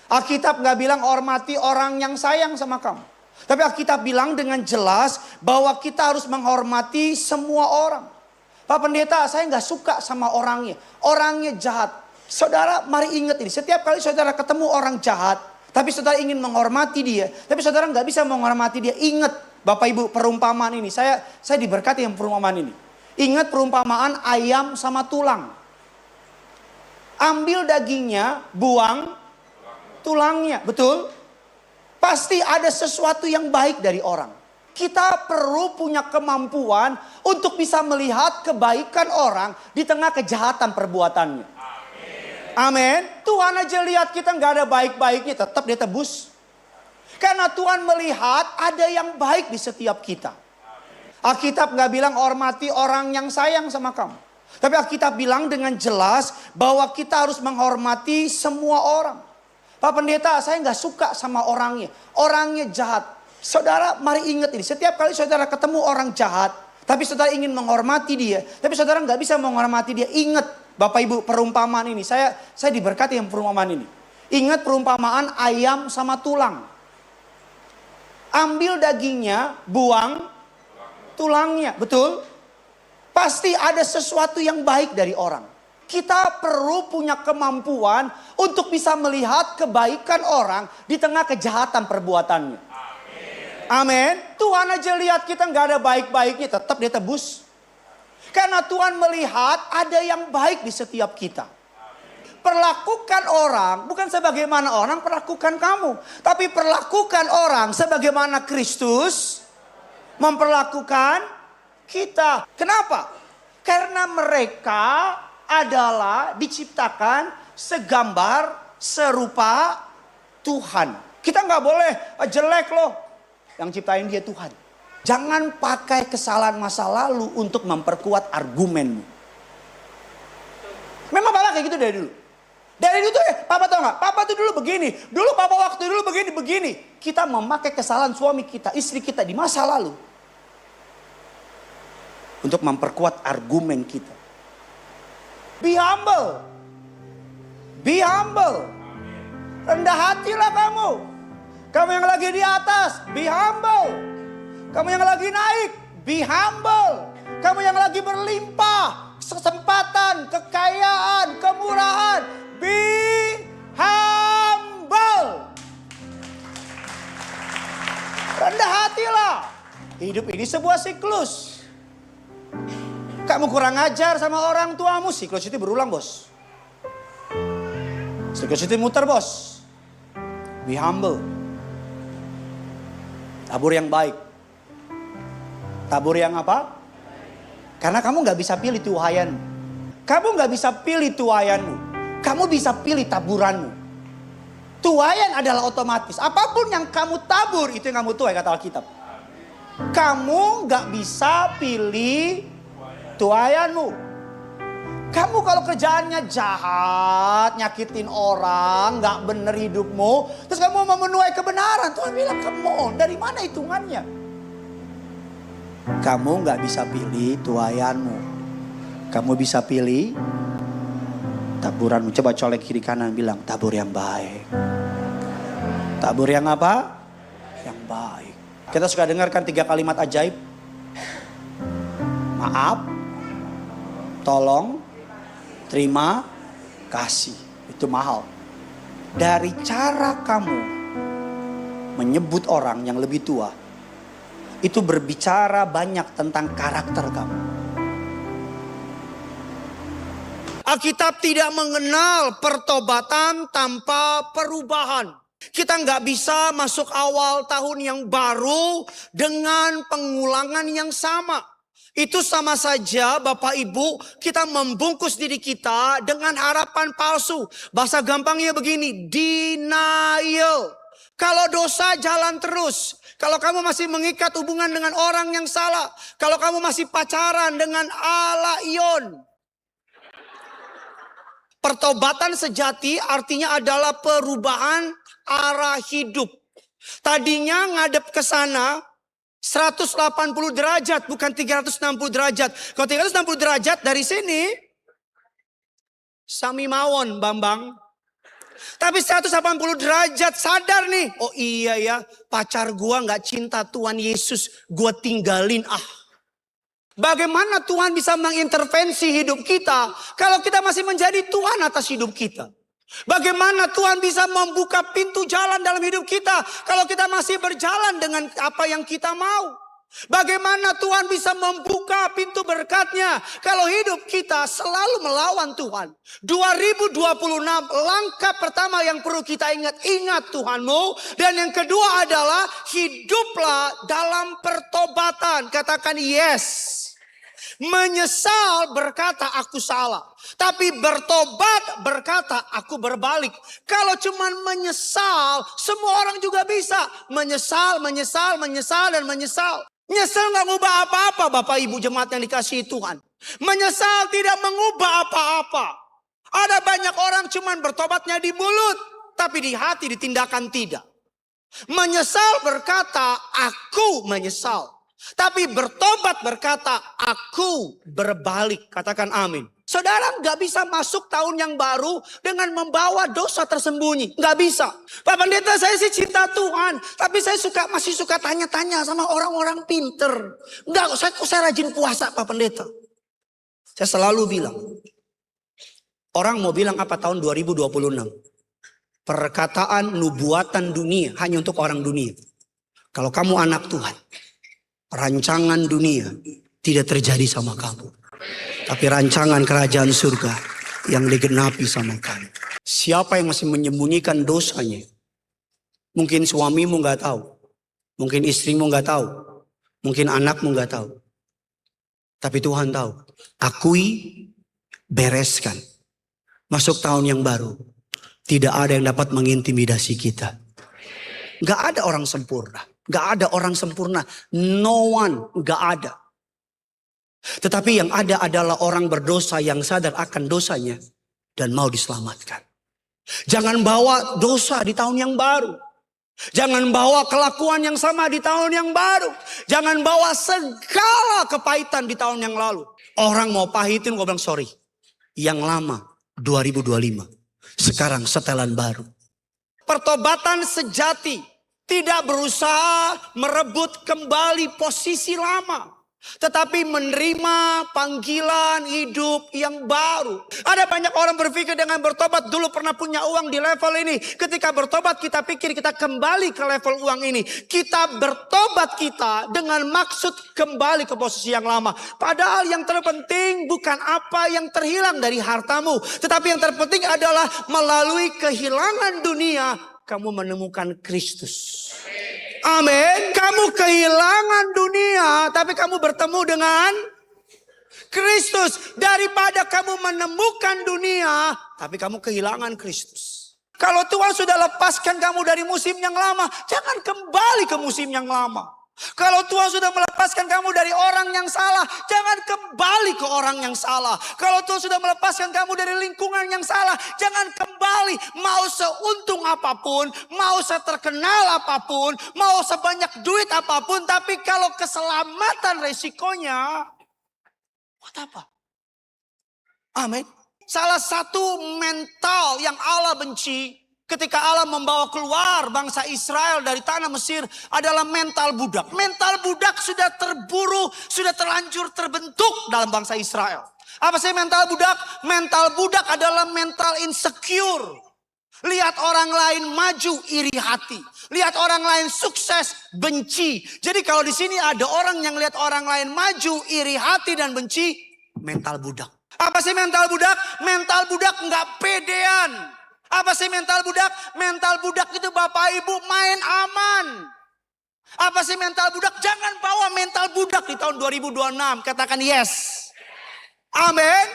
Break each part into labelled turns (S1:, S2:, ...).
S1: Alkitab nggak bilang hormati orang yang sayang sama kamu. Tapi Alkitab bilang dengan jelas bahwa kita harus menghormati semua orang. Pak Pendeta, saya nggak suka sama orangnya. Orangnya jahat. Saudara, mari ingat ini. Setiap kali saudara ketemu orang jahat, tapi saudara ingin menghormati dia, tapi saudara nggak bisa menghormati dia. Ingat, Bapak Ibu, perumpamaan ini. Saya diberkati yang perumpamaan ini. Ingat perumpamaan ayam sama tulang. Ambil dagingnya, buang tulangnya. Betul? Pasti ada sesuatu yang baik dari orang. Kita perlu punya kemampuan untuk bisa melihat kebaikan orang di tengah kejahatan perbuatannya. Amin. Tuhan aja lihat kita nggak ada baik-baiknya, tetap dia tebus. Karena Tuhan melihat ada yang baik di setiap kita. Alkitab nggak bilang hormati orang yang sayang sama kamu. Tapi Alkitab bilang dengan jelas bahwa kita harus menghormati semua orang. Pak Pendeta, saya nggak suka sama orangnya. Orangnya jahat. Saudara, mari ingat ini. Setiap kali saudara ketemu orang jahat, tapi saudara ingin menghormati dia, tapi saudara nggak bisa menghormati dia. Ingat, Bapak Ibu, perumpamaan ini. Saya diberkati yang perumpamaan ini. Ingat perumpamaan ayam sama tulang. Ambil dagingnya, buang tulangnya. Betul? Pasti ada sesuatu yang baik dari orang. Kita perlu punya kemampuan untuk bisa melihat kebaikan orang di tengah kejahatan perbuatannya. Amin. Tuhan aja lihat kita nggak ada baik-baiknya, tetap dia tebus. Karena Tuhan melihat ada yang baik di setiap kita. Perlakukan orang bukan sebagaimana orang perlakukan kamu, tapi perlakukan orang sebagaimana Kristus memperlakukan kita. Kenapa? Karena mereka adalah diciptakan segambar serupa Tuhan. Kita nggak boleh jelek loh. Yang ciptain dia Tuhan. Jangan pakai kesalahan masa lalu untuk memperkuat argumenmu. Memang Papa kayak gitu dari dulu. Dari dulu tuh Papa tau gak? Papa tuh dulu begini. Dulu Papa waktu dulu begini. Kita memakai kesalahan suami kita, istri kita di masa lalu. Untuk memperkuat argumen kita. Be humble. Be humble. Rendah hatilah kamu. Kamu yang lagi di atas, be humble. Kamu yang lagi naik, be humble. Kamu yang lagi berlimpah, kesempatan, kekayaan, kemurahan, be humble. Rendah hatilah. Hidup ini sebuah siklus. Kamu kurang ajar sama orang tuamu, siklus itu berulang, bos. Siklus itu muter, bos. Be humble. Tabur yang baik. Tabur yang apa? Karena kamu gak bisa pilih tuayanmu. Kamu gak bisa pilih tuayanmu. Kamu bisa pilih taburanmu. Tuayan adalah otomatis. Apapun yang kamu tabur, itu yang kamu tuai, kata Alkitab. Kamu gak bisa pilih tuayanmu. Kamu kalau kerjaannya jahat, nyakitin orang, gak bener hidupmu, terus kamu mau menuai kebenaran, Tuhan bilang, come on, dari mana hitungannya? Kamu gak bisa pilih tuayanmu. Kamu bisa pilih taburanmu. Coba colek kiri kanan, bilang tabur yang baik. Tabur yang apa? Yang baik. Kita suka dengarkan 3 kalimat ajaib. Maaf, tolong, terima kasih. Itu mahal. Dari cara kamu menyebut orang yang lebih tua, itu berbicara banyak tentang karakter kamu. Alkitab tidak mengenal pertobatan tanpa perubahan. Kita nggak bisa masuk awal tahun yang baru dengan pengulangan yang sama. Itu sama saja Bapak Ibu, kita membungkus diri kita dengan harapan palsu. Bahasa gampangnya begini, denial. Kalau dosa jalan terus. Kalau kamu masih mengikat hubungan dengan orang yang salah. Kalau kamu masih pacaran dengan alaion. Pertobatan sejati artinya adalah perubahan arah hidup. Tadinya ngadep ke sana 180 derajat, bukan 360 derajat. Kalau 360 derajat dari sini, Sami Mawon, Bambang. Tapi 180 derajat sadar nih. Oh iya ya, pacar gua gak cinta Tuhan Yesus, gua tinggalin Bagaimana Tuhan bisa mengintervensi hidup kita kalau kita masih menjadi Tuhan atas hidup kita? Bagaimana Tuhan bisa membuka pintu jalan dalam hidup kita kalau kita masih berjalan dengan apa yang kita mau? Bagaimana Tuhan bisa membuka pintu berkatnya kalau hidup kita selalu melawan Tuhan? 2026 langkah pertama yang perlu kita ingat Tuhanmu. Dan yang kedua adalah hiduplah dalam pertobatan. Katakan yes. Menyesal berkata aku salah. Tapi bertobat berkata aku berbalik. Kalau cuman menyesal, semua orang juga bisa. Menyesal, dan menyesal. Nyesal gak ngubah apa-apa Bapak Ibu jemaat yang dikasihi Tuhan. Menyesal tidak mengubah apa-apa. Ada banyak orang cuman bertobatnya di mulut. Tapi di hati, di tindakan tidak. Menyesal berkata aku menyesal. Tapi bertobat berkata aku berbalik. Katakan amin. Saudara gak bisa masuk tahun yang baru dengan membawa dosa tersembunyi. Gak bisa. Pak Pendeta, saya sih cinta Tuhan. Tapi saya masih suka tanya-tanya sama orang-orang pinter. Enggak, saya rajin puasa Pak Pendeta. Saya selalu bilang. Orang mau bilang apa tahun 2026? Perkataan nubuatan dunia hanya untuk orang dunia. Kalau kamu anak Tuhan, rancangan dunia tidak terjadi sama kamu. Tapi rancangan kerajaan surga yang digenapi sama kamu. Siapa yang masih menyembunyikan dosanya? Mungkin suamimu gak tahu. Mungkin istrimu gak tahu. Mungkin anakmu gak tahu. Tapi Tuhan tahu. Akui, bereskan. Masuk tahun yang baru. Tidak ada yang dapat mengintimidasi kita. Gak ada orang sempurna. Gak ada orang sempurna. No one. Gak ada. Tetapi yang ada adalah orang berdosa yang sadar akan dosanya dan mau diselamatkan. Jangan bawa dosa di tahun yang baru. Jangan bawa kelakuan yang sama di tahun yang baru. Jangan bawa segala kepahitan di tahun yang lalu. Orang mau pahitin, gue bilang sorry. Yang lama 2025. Sekarang setelan baru. Pertobatan sejati tidak berusaha merebut kembali posisi lama. Tetapi menerima panggilan hidup yang baru. Ada banyak orang berpikir dengan bertobat dulu pernah punya uang di level ini. Ketika bertobat kita pikir kita kembali ke level uang ini. Kita bertobat kita dengan maksud kembali ke posisi yang lama. Padahal yang terpenting bukan apa yang terhilang dari hartamu. Tetapi yang terpenting adalah melalui kehilangan dunia kamu menemukan Kristus. Amin. Kamu kehilangan dunia, tapi kamu bertemu dengan Kristus. Daripada kamu menemukan dunia, tapi kamu kehilangan Kristus. Kalau Tuhan sudah lepaskan kamu dari musim yang lama, jangan kembali ke musim yang lama. Kalau Tuhan sudah melepaskan kamu dari orang yang salah, jangan kembali ke orang yang salah. Kalau Tuhan sudah melepaskan kamu dari lingkungan yang salah, jangan kembali. Mau seuntung apapun, mau seterkenal apapun, mau sebanyak duit apapun, tapi kalau keselamatan resikonya, buat apa? Amin. Salah satu mental yang Allah benci ketika Allah membawa keluar bangsa Israel dari tanah Mesir adalah mental budak. Mental budak sudah terburu, sudah terlanjur terbentuk dalam bangsa Israel. Apa sih mental budak? Mental budak adalah mental insecure. Lihat orang lain maju, iri hati. Lihat orang lain sukses, benci. Jadi kalau di sini ada orang yang lihat orang lain maju, iri hati dan benci, mental budak. Apa sih mental budak? Mental budak nggak pedean. Apa sih mental budak? Mental budak itu Bapak Ibu main aman. Apa sih mental budak? Jangan bawa mental budak di tahun 2026. Katakan yes. Amin.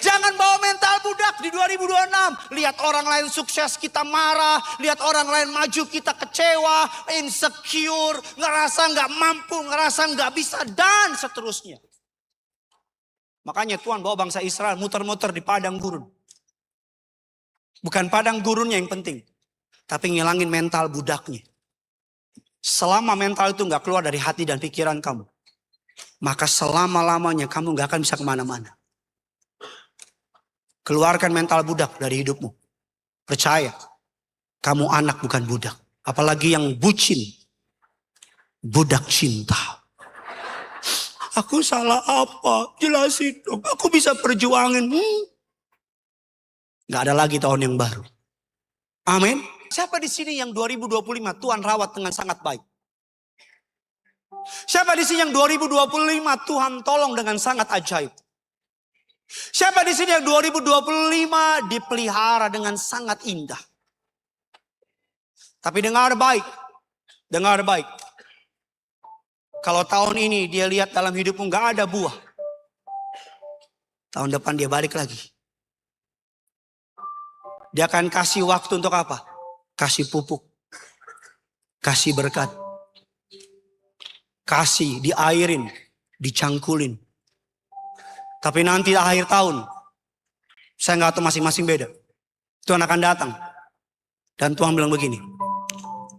S1: Jangan bawa mental budak di 2026. Lihat orang lain sukses kita marah. Lihat orang lain maju kita kecewa. Insecure. Ngerasa gak mampu. Ngerasa gak bisa. Dan seterusnya. Makanya Tuhan bawa bangsa Israel muter-muter di padang gurun. Bukan padang gurunnya yang penting. Tapi ngilangin mental budaknya. Selama mental itu gak keluar dari hati dan pikiran kamu. Maka selama-lamanya kamu gak akan bisa kemana-mana. Keluarkan mental budak dari hidupmu. Percaya, kamu anak bukan budak. Apalagi yang bucin, budak cinta. Aku salah apa? Jelasin dong. Aku bisa perjuangin. Gak ada lagi tahun yang baru. Amin. Siapa di sini yang 2025 Tuhan rawat dengan sangat baik? Siapa di sini yang 2025 Tuhan tolong dengan sangat ajaib? Siapa di sini yang 2025 dipelihara dengan sangat indah? Tapi dengar baik. Dengar baik. Kalau tahun ini dia lihat dalam hidupmu gak ada buah. Tahun depan dia balik lagi. Dia akan kasih waktu untuk apa? Kasih pupuk. Kasih berkat. Kasih, diairin, dicangkulin. Tapi nanti akhir tahun, saya nggak tahu masing-masing beda. Tuhan akan datang. Dan Tuhan bilang begini,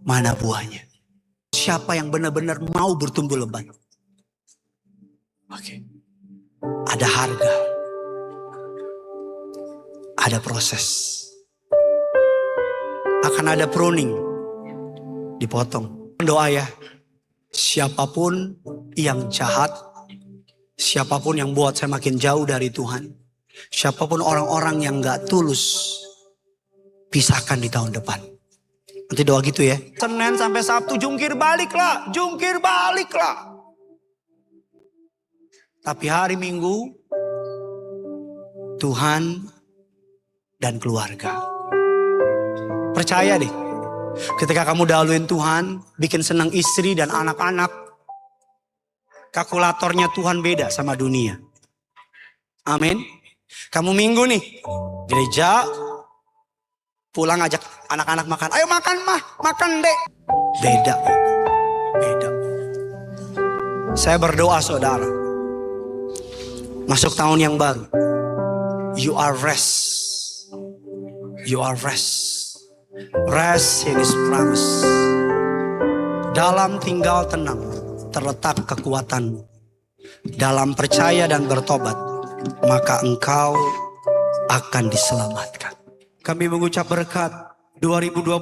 S1: mana buahnya? Siapa yang benar-benar mau bertumbuh lebat? Oke. Ada harga. Ada proses. Akan ada pruning. Dipotong. Doa ya. Siapapun yang jahat, siapapun yang buat saya makin jauh dari Tuhan, siapapun orang-orang yang gak tulus, pisahkan di tahun depan. Nanti doa gitu ya. Senin sampai Sabtu jungkir baliklah, jungkir baliklah. Tapi hari Minggu, Tuhan dan keluarga. Percaya deh. Ketika kamu dahuluin Tuhan, bikin senang istri dan anak-anak, kalkulatornya Tuhan beda sama dunia. Amin. Kamu Minggu nih, gereja, pulang ajak anak-anak makan. Ayo makan mah, makan dek. Beda. Beda. Saya berdoa saudara. Masuk tahun yang baru. You are rest. You are rest. Rest in His promise. Dalam tinggal tenang terletak kekuatanmu. Dalam percaya dan bertobat, maka engkau akan diselamatkan. Kami mengucap berkat 2026.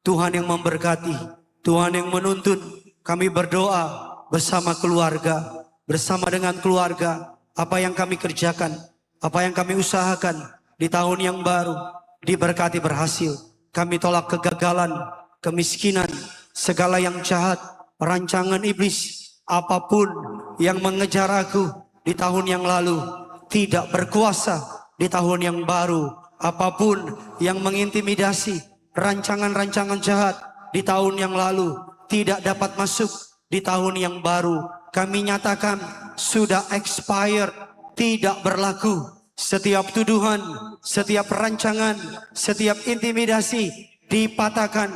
S1: Tuhan yang memberkati, Tuhan yang menuntun. Kami berdoa bersama keluarga, bersama dengan keluarga. Apa yang kami kerjakan, apa yang kami usahakan di tahun yang baru, diberkati berhasil. Kami tolak kegagalan, kemiskinan, segala yang jahat, rancangan iblis, apapun yang mengejar aku di tahun yang lalu, tidak berkuasa di tahun yang baru. Apapun yang mengintimidasi, rancangan-rancangan jahat di tahun yang lalu, tidak dapat masuk di tahun yang baru. Kami nyatakan sudah expired, tidak berlaku. Setiap tuduhan, setiap rancangan, setiap intimidasi dipatahkan,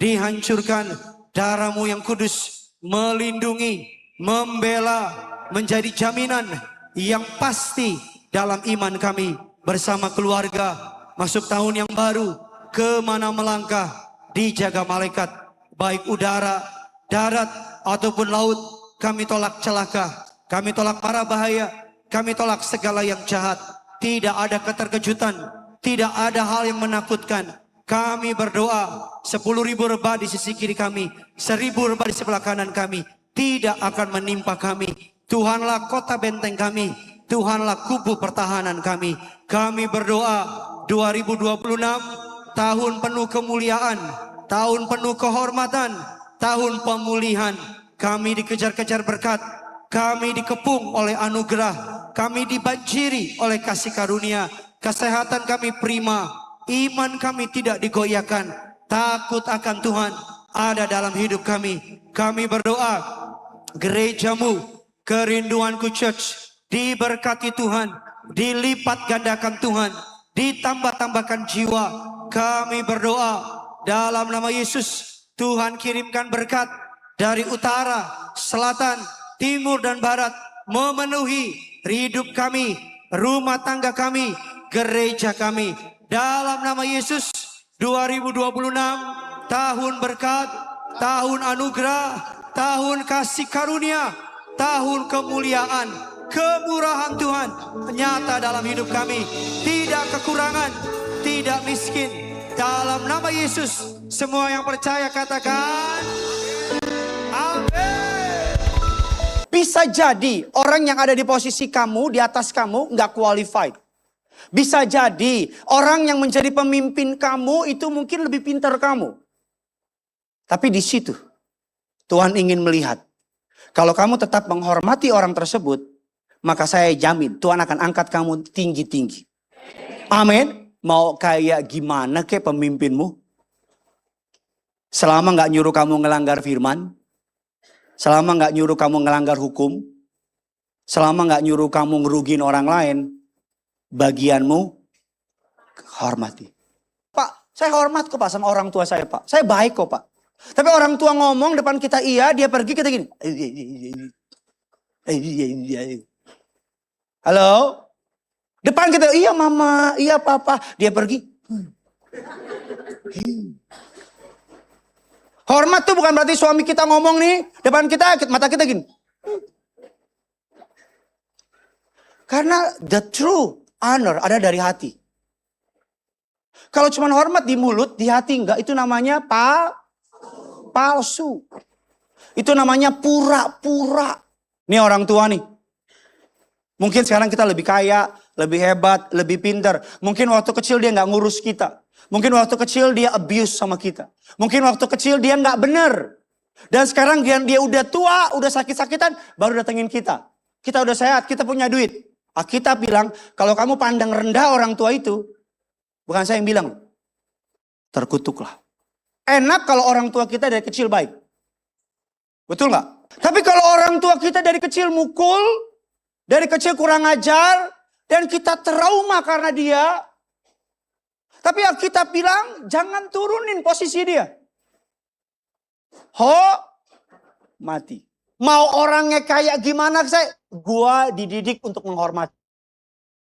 S1: dihancurkan. Darah-Mu yang kudus melindungi, membela, menjadi jaminan yang pasti dalam iman kami bersama keluarga. Masuk tahun yang baru, kemana melangkah, dijaga malaikat, baik udara, darat, ataupun laut. Kami tolak celaka, kami tolak para bahaya, kami tolak segala yang jahat. Tidak ada keterkejutan, tidak ada hal yang menakutkan. Kami berdoa 10.000 rebah di sisi kiri kami, 1.000 rebah di sebelah kanan kami, tidak akan menimpa kami. Tuhanlah kota benteng kami, Tuhanlah kubu pertahanan kami. Kami berdoa 2026 tahun penuh kemuliaan, tahun penuh kehormatan, tahun pemulihan. Kami dikejar-kejar berkat, kami dikepung oleh anugerah, kami dibanjiri oleh kasih karunia. Kesehatan kami prima, iman kami tidak digoyahkan. Takut akan Tuhan ada dalam hidup kami. Kami berdoa, gereja-Mu, Kerinduanku Church, diberkati Tuhan, dilipat gandakan Tuhan, ditambah-tambahkan jiwa. Kami berdoa dalam nama Yesus, Tuhan kirimkan berkat dari utara, selatan, timur dan barat, memenuhi hidup kami, rumah tangga kami, gereja kami. Dalam nama Yesus, 2026 tahun berkat, tahun anugerah, tahun kasih karunia, tahun kemuliaan, kemurahan Tuhan nyata dalam hidup kami. Tidak kekurangan, tidak miskin. Dalam nama Yesus, semua yang percaya katakan amin. Bisa jadi orang yang ada di posisi kamu, di atas kamu, nggak qualified. Bisa jadi orang yang menjadi pemimpin kamu itu mungkin lebih pintar kamu. Tapi di situ Tuhan ingin melihat. Kalau kamu tetap menghormati orang tersebut, maka saya jamin Tuhan akan angkat kamu tinggi-tinggi. Amin. Mau kayak gimana ke pemimpinmu? Selama nggak nyuruh kamu ngelanggar firman. Selama nggak nyuruh kamu ngelanggar hukum. Selama nggak nyuruh kamu ngerugin orang lain. Bagianmu hormati. Pak, saya hormat kok Pak sama orang tua saya Pak. Saya baik kok Pak. Tapi orang tua ngomong depan kita iya, dia pergi kita gini. Halo? Depan kita iya mama, iya papa. Dia pergi. Hormat tuh bukan berarti suami kita ngomong nih. Depan kita, mata kita gini. Karena the true honor ada dari hati. Kalau cuma hormat di mulut, di hati enggak. Itu namanya palsu. Itu namanya pura-pura. Ini orang tua nih. Mungkin sekarang kita lebih kaya, lebih hebat, lebih pintar. Mungkin waktu kecil dia nggak ngurus kita. Mungkin waktu kecil dia abuse sama kita. Mungkin waktu kecil dia nggak bener. Dan sekarang dia udah tua, udah sakit-sakitan, baru datengin kita. Kita udah sehat, kita punya duit. Alkitab bilang, kalau kamu pandang rendah orang tua itu, bukan saya yang bilang, terkutuklah. Enak kalau orang tua kita dari kecil baik. Betul nggak? Tapi kalau orang tua kita dari kecil mukul, dari kecil kurang ajar, dan kita trauma karena dia. Tapi Alkitab bilang, jangan turunin posisi dia. Mati. Mau orangnya kayak gimana gua dididik untuk menghormati.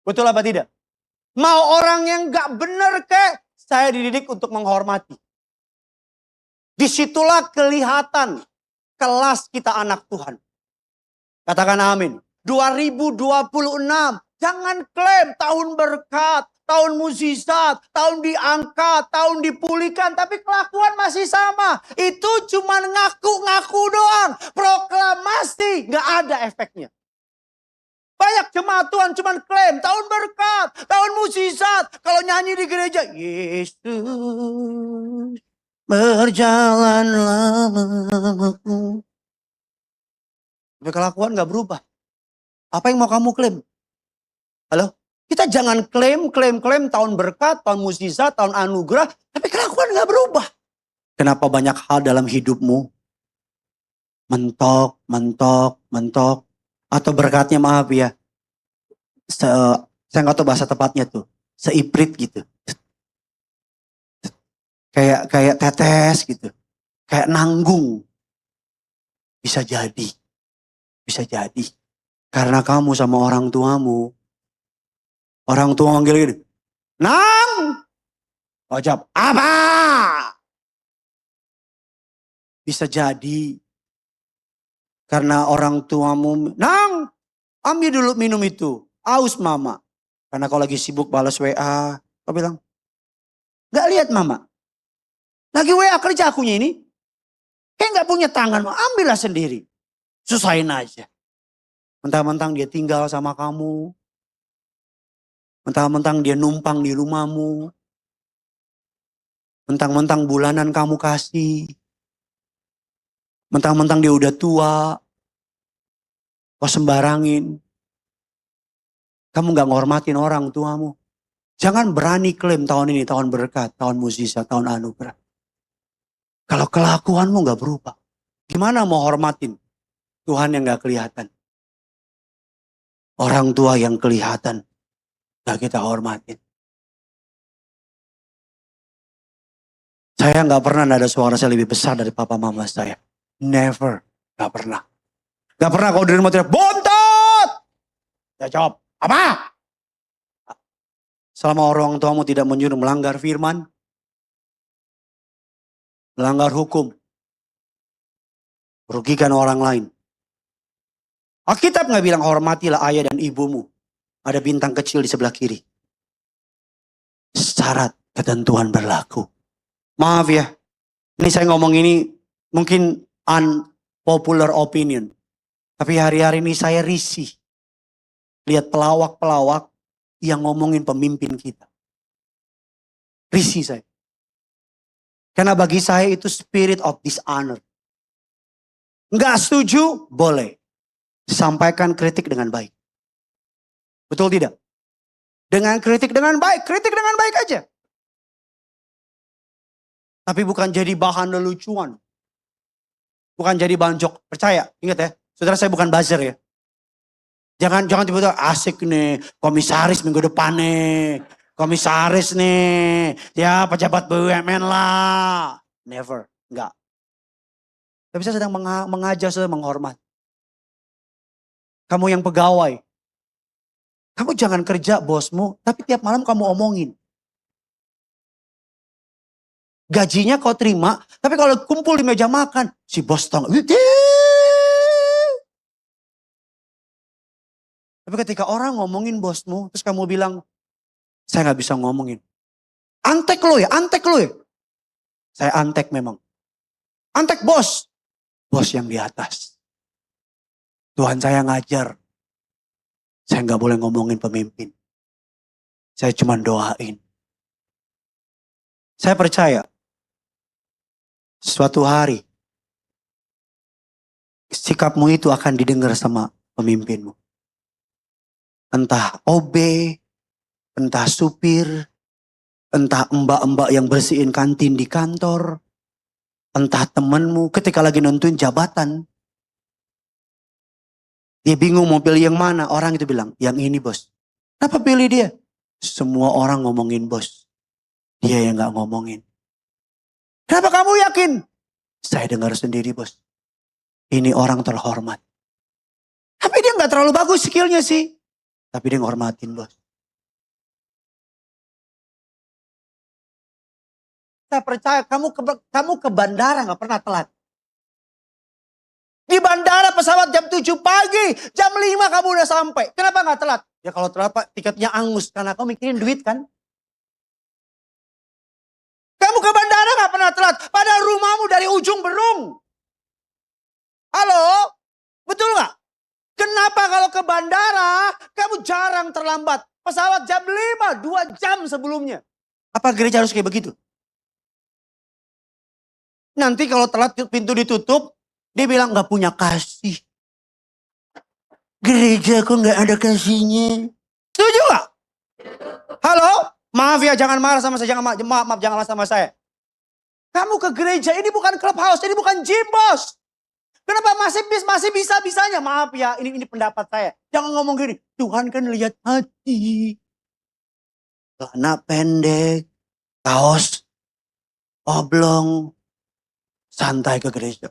S1: Betul apa tidak? Mau orang yang gak bener saya dididik untuk menghormati. Disitulah kelihatan kelas kita anak Tuhan. Katakan amin. 2026. Jangan klaim tahun berkat, tahun mukjizat, tahun diangkat, tahun dipulihkan. Tapi kelakuan masih sama. Itu cuma ngaku-ngaku doang. Proklamasi gak ada efeknya. Banyak jemaat Tuhan cuma klaim tahun berkat, tahun mukjizat. Kalau nyanyi di gereja, Yesus berjalan lamaku. Tapi kelakuan gak berubah. Apa yang mau kamu klaim? Halo? Kita jangan klaim tahun berkat, tahun mukjizat, tahun anugerah. Tapi kelakuan gak berubah. Kenapa banyak hal dalam hidupmu mentok. Atau berkatnya maaf ya. Saya gak tahu bahasa tepatnya tuh. Seiprit gitu. Kayak tetes gitu. Kayak nanggung. Bisa jadi. Karena kamu sama orang tuamu. Orang tua manggil gini. Nang! Oh jawab. Apa? Bisa jadi. Karena orang tuamu. Nang! Ambil dulu minum itu. Aus mama. Karena kau lagi sibuk balas WA. Kau bilang. Gak lihat mama. Lagi WA kerja akunya ini. Kayak gak punya tangan. Ambillah sendiri. Susahin aja. Mentang-mentang dia tinggal sama kamu. Mentang-mentang dia numpang di rumahmu. Mentang-mentang bulanan kamu kasih. Mentang-mentang dia udah tua. Kau sembarangin. Kamu gak ngormatin orang tuamu. Jangan berani klaim tahun ini, tahun berkat, tahun mukjizat, tahun anugerah. Kalau kelakuanmu gak berubah. Gimana mau hormatin Tuhan yang gak kelihatan? Orang tua yang kelihatan gak kita hormatin. Saya gak pernah ada suara saya lebih besar dari papa mama saya. Never. Gak pernah. Gak pernah kalau di rumah teriak, bontot! Saya jawab, apa? Selama orang tuamu tidak menyuruh melanggar firman, melanggar hukum, merugikan orang lain. Alkitab gak bilang hormatilah ayah dan ibumu. Ada bintang kecil di sebelah kiri. syarat ketentuan berlaku. Maaf ya, ini saya ngomong ini mungkin unpopular opinion. Tapi hari-hari ini saya risih. Lihat pelawak-pelawak yang ngomongin pemimpin kita. Risih saya. Karena bagi saya itu spirit of dishonor. Enggak setuju? Boleh. Sampaikan kritik dengan baik. Betul tidak? Dengan kritik dengan baik aja. Tapi bukan jadi bahan lelucuan. Bukan jadi bahan jok. Percaya, ingat ya. Saudara, saya bukan buzzer ya. Jangan tiba-tiba asik nih. Komisaris minggu depan nih. Komisaris nih. Ya pejabat BUMN lah. Never. Enggak. Tapi saya sedang mengajar, sedang menghormat. Kamu yang pegawai. Kamu jangan kerja bosmu, tapi tiap malam kamu omongin. Gajinya kau terima, tapi kalau kumpul di meja makan, si bos tong. Tapi ketika orang ngomongin bosmu, terus kamu bilang, saya gak bisa ngomongin. Antek lo ya. Saya antek memang. Antek bos. Bos yang di atas. Tuhan saya ngajar. Saya gak boleh ngomongin pemimpin. Saya cuma doain. Saya percaya. Suatu hari. Sikapmu itu akan didengar sama pemimpinmu. Entah OB. Entah supir. Entah mbak-mbak yang bersihin kantin di kantor. Entah temanmu ketika lagi nonton jabatan. Dia bingung mau pilih yang mana. Orang itu bilang, yang ini bos. Kenapa pilih dia? Semua orang ngomongin bos. Dia yang gak ngomongin. Kenapa kamu yakin? Saya dengar sendiri bos. Ini orang terhormat. Tapi dia gak terlalu bagus skillnya sih. Tapi dia ngormatin bos. Saya percaya kamu ke bandara gak pernah telat. Di bandara pesawat jam 7 pagi, jam 5 kamu udah sampai. Kenapa gak telat? Ya kalau telat Pak, tiketnya angus karena kamu mikirin duit kan. Kamu ke bandara gak pernah telat, padahal rumahmu dari ujung Berung. Halo? Betul gak? Kenapa kalau ke bandara, kamu jarang terlambat. Pesawat jam 5, 2 jam sebelumnya. Apa gereja harus kayak begitu? Nanti kalau telat pintu ditutup, dia bilang gak punya kasih. Gereja kok gak ada kasihnya. Setuju gak? Halo? Maaf ya, jangan marah sama saya. Maaf, jangan marah sama saya. Kamu ke gereja, ini bukan clubhouse, ini bukan gym bos. Kenapa masih bisa-bisanya? Maaf ya, ini pendapat saya. Jangan ngomong gini, Tuhan kan lihat hati. Celana pendek, kaos oblong, santai ke gereja.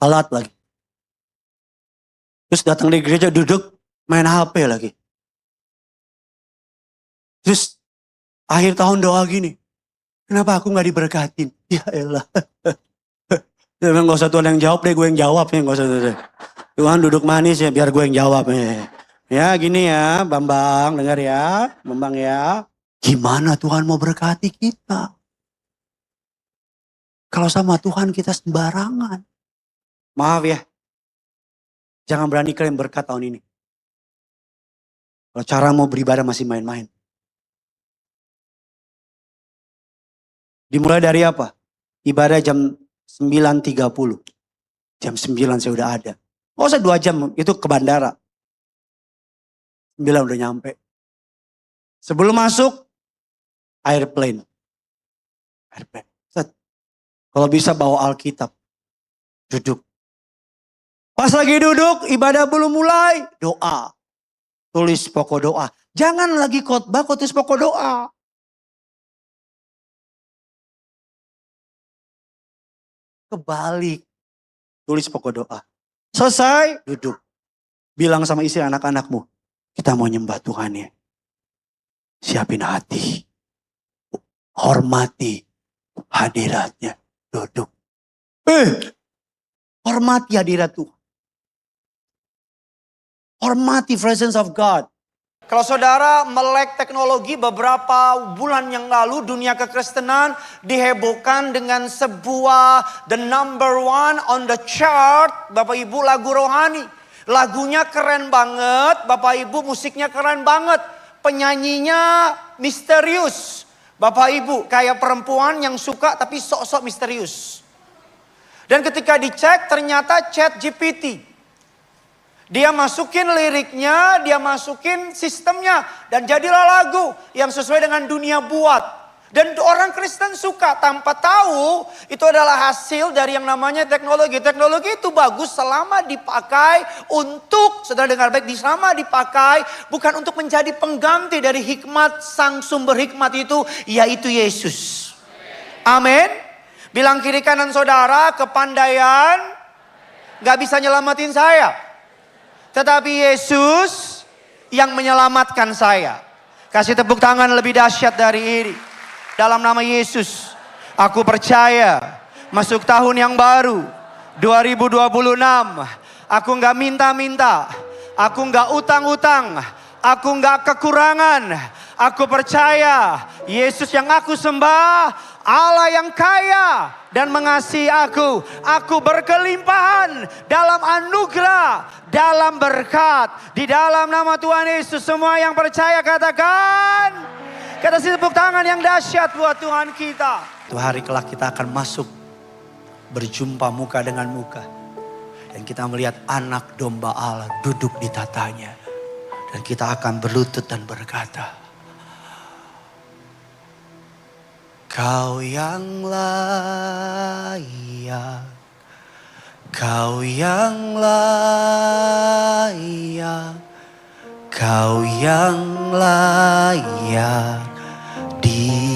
S1: Telat lagi. Terus datang di gereja duduk main HP lagi. Terus akhir tahun doa gini. Kenapa aku gak diberkatin? Ya elah. Gak usah Tuhan yang jawab deh, gue yang jawab ya. Gak usah Tuhan duduk manis ya biar gue yang jawab ya. Ya gini ya Bambang, dengar ya. Bambang ya. Gimana Tuhan mau berkati kita? Kalau sama Tuhan kita sembarangan. Maaf ya. Jangan berani klaim berkat tahun ini. Kalau cara mau beribadah masih main-main. Dimulai dari apa? Ibadah jam 9.30. Jam 9 saya udah ada. Gak usah 2 jam, itu ke bandara. 9 udah nyampe. Sebelum masuk, airplane. Set. Kalau bisa bawa Alkitab. Duduk. Pas lagi duduk, ibadah belum mulai, doa. Tulis pokok doa. Jangan lagi khotbah, tulis pokok doa. Kebalik. Tulis pokok doa. Selesai, duduk. Bilang sama istri anak-anakmu, kita mau nyembah Tuhan ya. Siapin hati. Hormati hadiratnya. Duduk. Hormati hadirat Tuhan. Hormati presence of God. Kalau saudara melek teknologi, beberapa bulan yang lalu dunia kekristenan dihebohkan dengan sebuah the number one on the chart, Bapak Ibu, lagu rohani. Lagunya keren banget, Bapak Ibu, musiknya keren banget. Penyanyinya misterius. Bapak Ibu, kayak perempuan yang suka tapi sok-sok misterius. Dan ketika dicek ternyata ChatGPT. Dia masukin liriknya, dia masukin sistemnya. Dan jadilah lagu yang sesuai dengan dunia buat. Dan orang Kristen suka tanpa tahu itu adalah hasil dari yang namanya teknologi. Teknologi itu bagus selama dipakai untuk, saudara dengar baik, selama dipakai bukan untuk menjadi pengganti dari hikmat sang sumber hikmat itu, yaitu Yesus. Amin. Bilang kiri kanan saudara, kepandaian gak bisa nyelamatin saya. Tetapi Yesus yang menyelamatkan saya. Kasih tepuk tangan lebih dahsyat dari ini. Dalam nama Yesus, aku percaya masuk tahun yang baru 2026. Aku gak minta-minta, aku gak utang-utang, aku gak kekurangan. Aku percaya Yesus yang aku sembah, Allah yang kaya dan mengasihi aku. Aku berkelimpahan dalam anugerah, dalam berkat. Di dalam nama Tuhan Yesus, semua yang percaya katakan. Kasih tepuk tangan yang dahsyat buat Tuhan kita. Suatu hari kelak kita akan masuk, berjumpa muka dengan muka. Dan kita melihat anak domba Allah duduk di tatanya. Dan kita akan berlutut dan berkata, Kau yang layak, Kau yang layak, Kau yang layak disembah.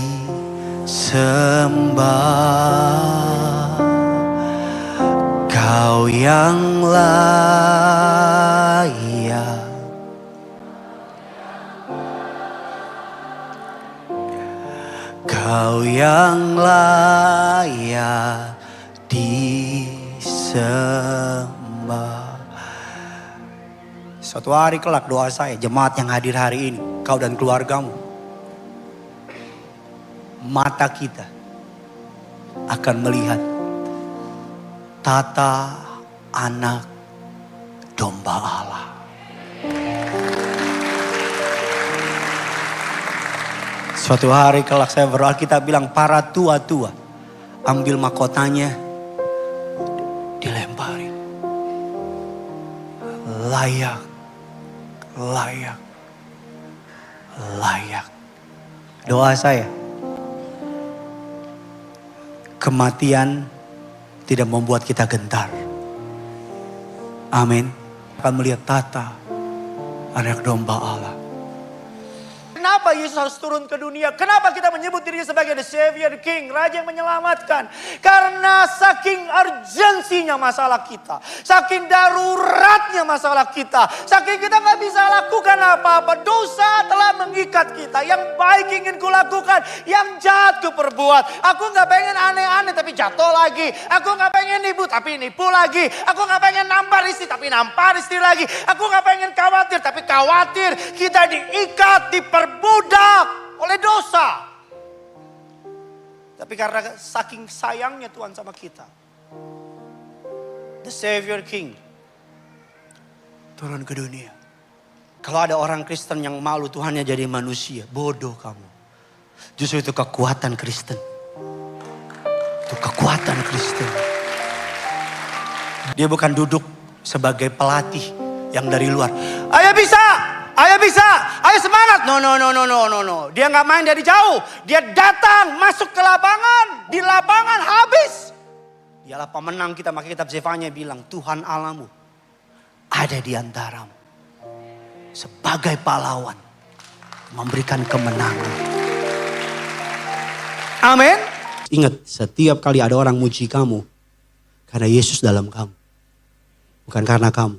S1: Kau yang layak, Kau yang layak disembah. Suatu hari kelak doa saya, jemaat yang hadir hari ini, kau dan keluargamu, mata kita akan melihat tata anak domba Allah. Suatu hari kelak saya Alkitab bilang para tua-tua ambil mahkotanya dilempari. Layak, layak, layak. Doa saya, kematian tidak membuat kita gentar. Amin. Akan melihat tata anak domba Allah. Kenapa Yesus harus turun ke dunia? Kenapa kita menyebut dirinya sebagai the Savior, the King, Raja yang menyelamatkan? Karena saking urgensinya masalah kita. Saking daruratnya masalah kita. Saking kita gak bisa lakukan apa-apa. Dosa telah mengikat kita. Yang baik ingin kulakukan, yang jahat kuperbuat. Aku gak pengen aneh-aneh tapi jatuh lagi. Aku gak pengen nipu tapi nipu lagi. Aku gak pengen nampar istri tapi nampar istri lagi. Aku gak pengen khawatir tapi khawatir. Kita diikat, diperbudak oleh dosa. Tapi karena saking sayangnya Tuhan sama kita, the Savior King turun ke dunia. Kalau ada orang Kristen yang malu Tuhannya jadi manusia, bodoh kamu. Justru itu kekuatan Kristen. Itu kekuatan Kristen. Dia bukan duduk sebagai pelatih yang dari luar. Ayo bisa, ayo bisa, ayo semangat. No. Dia nggak main dari jauh. Dia datang, masuk ke lapangan. Di lapangan habis. Dialah pemenang kita. Maka kitab Zefanya bilang, Tuhan Allahmu ada di antaramu. Sebagai pahlawan. Memberikan kemenangan. Amin. Ingat, setiap kali ada orang muji kamu. Karena Yesus dalam kamu. Bukan karena kamu.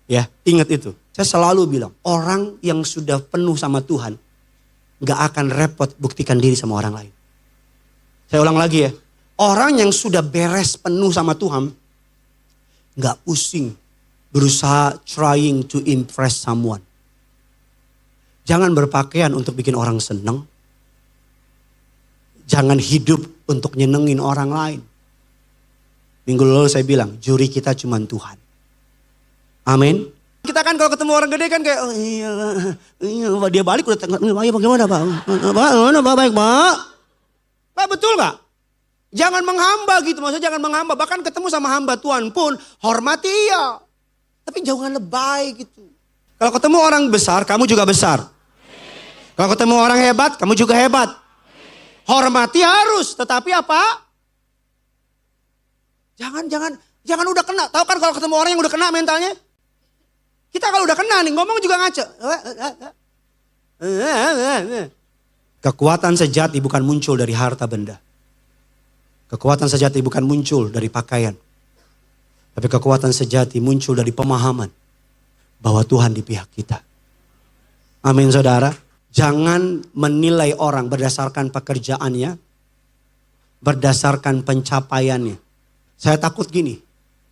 S1: Ya, ingat itu. Saya selalu bilang, orang yang sudah penuh sama Tuhan, gak akan repot buktikan diri sama orang lain. Saya ulang lagi ya. Orang yang sudah beres penuh sama Tuhan, gak pusing berusaha trying to impress someone.
S2: Jangan berpakaian untuk bikin orang seneng. Jangan hidup untuk nyenengin orang lain. Minggu lalu saya bilang, juri kita cuma Tuhan. Amin. Kita kan kalau ketemu orang gede kan kayak, oh iya, dia balik udah, bagaimana Pak? Baik Pak. Pak betul gak? Jangan menghamba gitu, maksudnya jangan menghamba. Bahkan ketemu sama hamba Tuhan pun, hormati ia. Tapi jangan lebay gitu. Kalau ketemu orang besar, kamu juga besar. Kalau ketemu orang hebat, kamu juga hebat. Hormati harus, tetapi apa? Jangan udah kena. Tahu kan kalau ketemu orang yang udah kena mentalnya? Kita kalau udah kena nih, ngomong juga ngaco. Kekuatan sejati bukan muncul dari harta benda. Kekuatan sejati bukan muncul dari pakaian. Tapi kekuatan sejati muncul dari pemahaman bahwa Tuhan di pihak kita. Amin saudara. Jangan menilai orang berdasarkan pekerjaannya, berdasarkan pencapaiannya. Saya takut gini,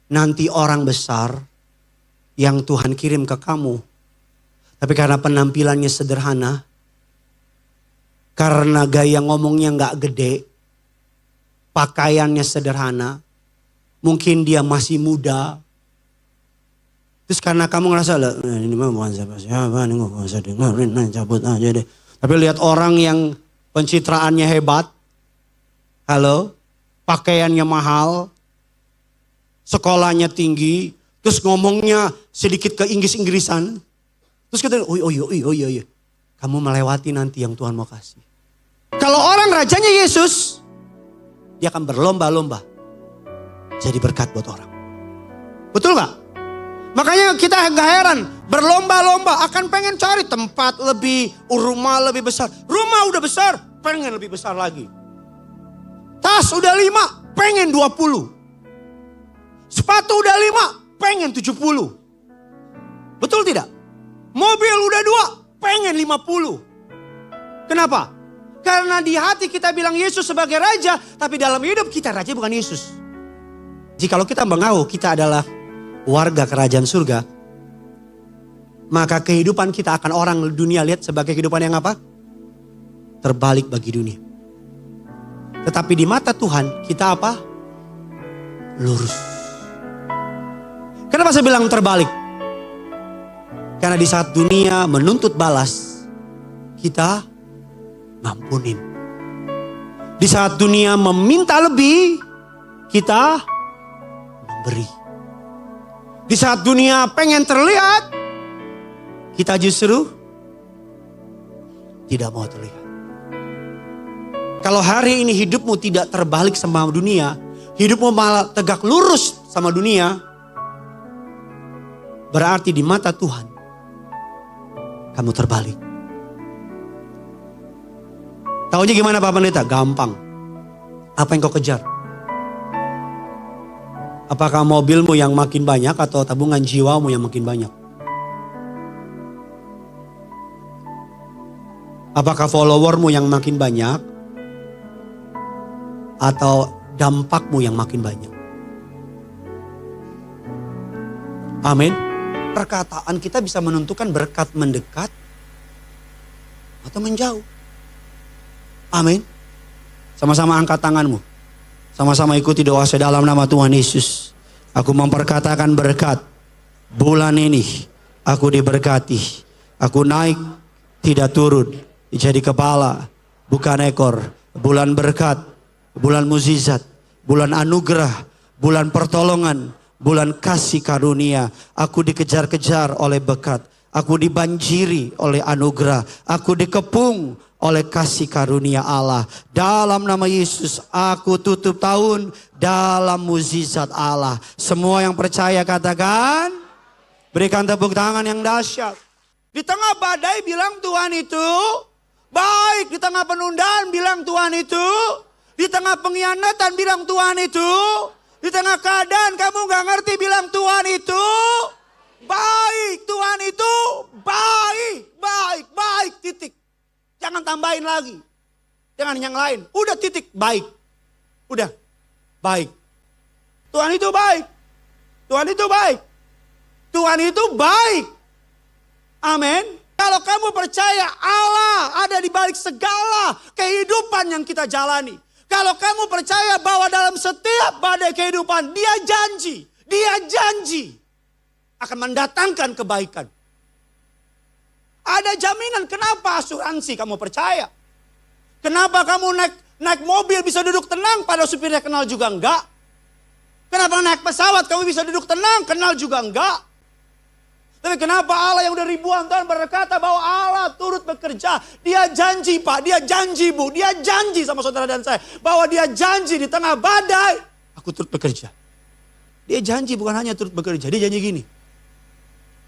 S2: nanti orang besar yang Tuhan kirim ke kamu, tapi karena penampilannya sederhana, karena gaya ngomongnya gak gede, pakaiannya sederhana, mungkin dia masih muda. Terus karena kamu ngerasa, ini mah bukan siapa-siapa, ini gak usah dengerin, cabut aja deh. Tapi lihat orang yang pencitraannya hebat, halo, pakaiannya mahal, sekolahnya tinggi, terus ngomongnya sedikit ke Inggris-Inggrisan. Terus kita, oh iya. Kamu melewati nanti yang Tuhan mau kasih. Kalau orang rajanya Yesus, dia akan berlomba-lomba jadi berkat buat orang. Betul gak? Makanya kita gak heran, berlomba-lomba akan pengen cari tempat lebih, rumah lebih besar. Rumah udah besar, pengen lebih besar lagi. Tas udah 5, pengen 20. Sepatu udah 5, pengen 70. Betul tidak? Mobil udah 2, pengen 50. Kenapa? Karena di hati kita bilang Yesus sebagai Raja, tapi dalam hidup kita Raja bukan Yesus. Jikalau kita mengaku kita adalah warga kerajaan surga, maka kehidupan kita akan orang dunia lihat sebagai kehidupan yang apa? Terbalik bagi dunia. Tetapi di mata Tuhan kita apa? Lurus. Kenapa saya bilang terbalik? Karena di saat dunia menuntut balas, kita ngampunin. Di saat dunia meminta lebih, kita memberi. Di saat dunia pengen terlihat, kita justru tidak mau terlihat. Kalau hari ini hidupmu tidak terbalik sama dunia, hidupmu malah tegak lurus sama dunia, berarti di mata Tuhan, kamu terbalik. Taunya gimana Pak Pendeta? Gampang. Apa yang kau kejar? Apakah mobilmu yang makin banyak atau tabungan jiwamu yang makin banyak? Apakah followermu yang makin banyak atau dampakmu yang makin banyak? Amin. Perkataan kita bisa menentukan berkat mendekat atau menjauh. Amin. Sama-sama angkat tanganmu. Sama-sama ikuti doa saya dalam nama Tuhan Yesus. Aku memperkatakan berkat. Bulan ini aku diberkati. Aku naik tidak turun. Jadi kepala bukan ekor. Bulan berkat. Bulan mukjizat. Bulan anugerah. Bulan pertolongan. Bulan kasih karunia. Aku dikejar-kejar oleh berkat. Aku dibanjiri oleh anugerah. Aku dikepung oleh kasih karunia Allah. Dalam nama Yesus aku tutup tahun dalam mukjizat Allah. Semua yang percaya katakan. Berikan tepuk tangan yang dahsyat. Di tengah badai bilang Tuhan itu baik. Di tengah penundaan bilang Tuhan itu. Di tengah pengkhianatan bilang Tuhan itu. Di tengah keadaan kamu gak ngerti bilang Tuhan itu baik. Tuhan itu baik, titik. Jangan tambahin lagi. Jangan yang lain. Udah titik, baik. Udah, baik. Tuhan itu baik. Tuhan itu baik. Tuhan itu baik. Amin. Kalau kamu percaya Allah ada di balik segala kehidupan yang kita jalani. Kalau kamu percaya bahwa dalam setiap badai kehidupan dia janji akan mendatangkan kebaikan. Ada jaminan. Kenapa asuransi kamu percaya? Kenapa kamu naik mobil bisa duduk tenang pada supirnya kenal juga enggak? Kenapa naik pesawat kamu bisa duduk tenang kenal juga enggak? Tapi kenapa Allah yang udah ribuan tahun berkata bahwa Allah turut bekerja. Dia janji Pak, dia janji Bu, dia janji sama saudara dan saya. Bahwa dia janji di tengah badai, aku turut bekerja. Dia janji bukan hanya turut bekerja, dia janji gini.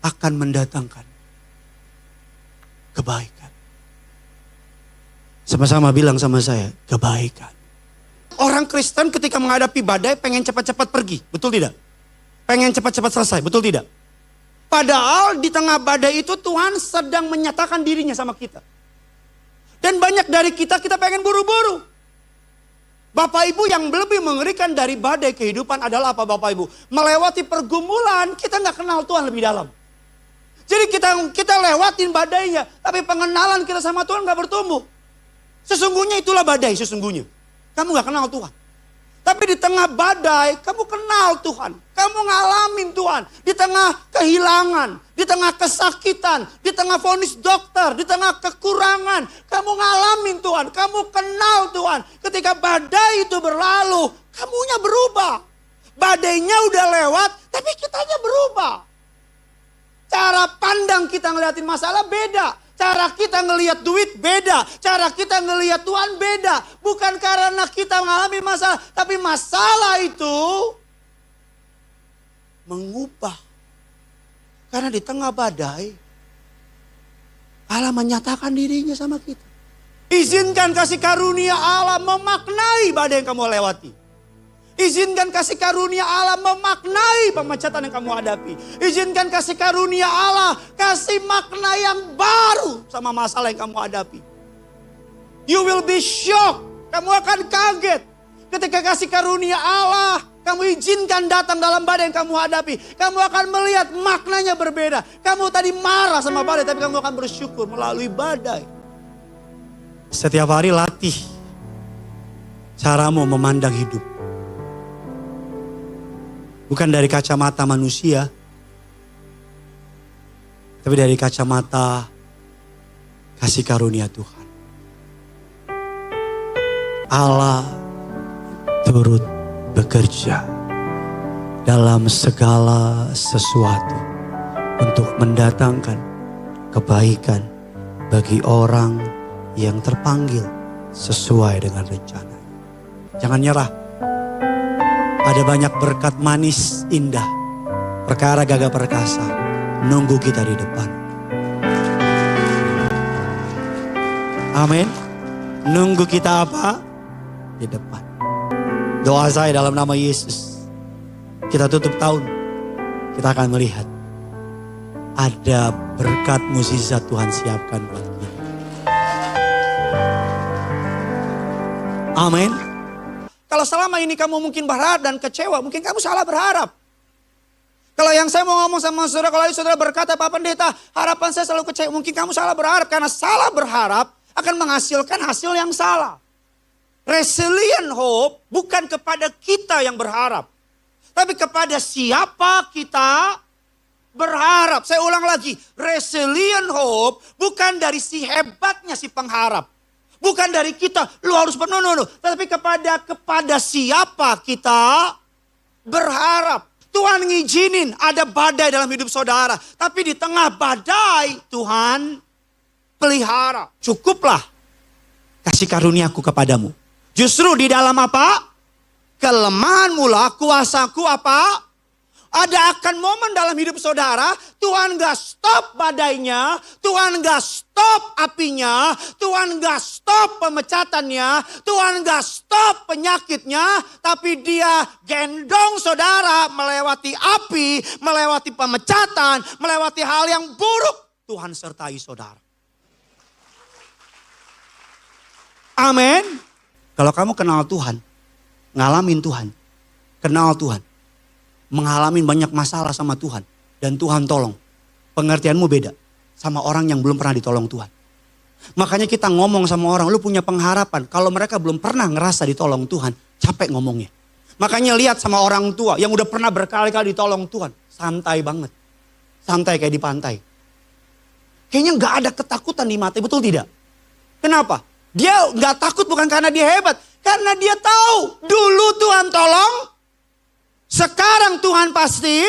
S2: Akan mendatangkan kebaikan. Sama-sama bilang sama saya, kebaikan. Orang Kristen ketika menghadapi badai pengen cepat-cepat pergi, betul tidak? Pengen cepat-cepat selesai, betul tidak? Padahal di tengah badai itu Tuhan sedang menyatakan dirinya sama kita. Dan banyak dari kita pengen buru-buru. Bapak Ibu, yang lebih mengerikan dari badai kehidupan adalah apa Bapak Ibu? Melewati pergumulan kita gak kenal Tuhan lebih dalam. Jadi kita lewatin badainya, tapi pengenalan kita sama Tuhan gak bertumbuh. Sesungguhnya itulah badai sesungguhnya. Kamu gak kenal Tuhan. Tapi di tengah badai, kamu kenal Tuhan. Kamu ngalamin Tuhan. Di tengah kehilangan, di tengah kesakitan, di tengah vonis dokter, di tengah kekurangan. Kamu ngalamin Tuhan, kamu kenal Tuhan. Ketika badai itu berlalu, kamunya berubah. Badainya udah lewat, tapi kitanya berubah. Cara pandang kita ngeliatin masalah beda. Cara kita ngelihat duit beda. Cara kita ngelihat Tuhan beda. Bukan karena kita mengalami masalah. Tapi masalah itu mengubah. Karena di tengah badai, Allah menyatakan dirinya sama kita. Izinkan kasih karunia Allah memaknai badai yang kamu lewati. Izinkan kasih karunia Allah memaknai pemecatan yang kamu hadapi. Izinkan kasih karunia Allah kasih makna yang baru sama masalah yang kamu hadapi. You will be shocked. Kamu akan kaget ketika kasih karunia Allah kamu izinkan datang dalam badai yang kamu hadapi. Kamu akan melihat maknanya berbeda. Kamu tadi marah sama badai, tapi kamu akan bersyukur melalui badai. Setiap hari latih caramu memandang hidup. Bukan dari kacamata manusia, tapi dari kacamata kasih karunia Tuhan. Allah turut bekerja dalam segala sesuatu untuk mendatangkan kebaikan bagi orang yang terpanggil sesuai dengan rencana. Jangan nyerah. Ada banyak berkat manis indah, perkara gagah perkasa, nunggu kita di depan. Amin. Nunggu kita apa? Di depan. Doa saya dalam nama Yesus. Kita tutup tahun, kita akan melihat ada berkat mukjizat Tuhan siapkan buat kita. Amin. Kalau selama ini kamu mungkin berharap dan kecewa, mungkin kamu salah berharap. Kalau yang saya mau ngomong sama saudara, kalau saudara berkata, Pak Pendeta, harapan saya selalu kecewa. Mungkin kamu salah berharap, karena salah berharap akan menghasilkan hasil yang salah. Resilient hope bukan kepada kita yang berharap, tapi kepada siapa kita berharap. Saya ulang lagi, resilient hope bukan dari si hebatnya si pengharap. Bukan dari kita, lu harus no. Tapi kepada siapa kita berharap. Tuhan ngizinin ada badai dalam hidup saudara. Tapi di tengah badai Tuhan pelihara. Cukuplah kasih karuniaku kepadamu. Justru di dalam apa? Kelemahanmu lah kuasaku apa? Ada akan momen dalam hidup saudara, Tuhan gak stop badainya, Tuhan gak stop apinya, Tuhan gak stop pemecatannya, Tuhan gak stop penyakitnya, tapi dia gendong saudara melewati api, melewati pemecatan, melewati hal yang buruk. Tuhan sertai saudara. Amin. Kalau kamu kenal Tuhan, ngalamin Tuhan, kenal Tuhan, mengalami banyak masalah sama Tuhan. Dan Tuhan tolong. Pengertianmu beda. sama orang yang belum pernah ditolong Tuhan. Makanya kita ngomong sama orang, lu punya pengharapan. Kalau mereka belum pernah ngerasa ditolong Tuhan, capek ngomongnya. Makanya lihat sama orang tua yang udah pernah berkali-kali ditolong Tuhan. Santai banget. Santai kayak di pantai. Kayaknya gak ada ketakutan di mata, betul tidak? Kenapa? Dia gak takut bukan karena dia hebat. Karena dia tahu dulu Tuhan tolong. Sekarang Tuhan pasti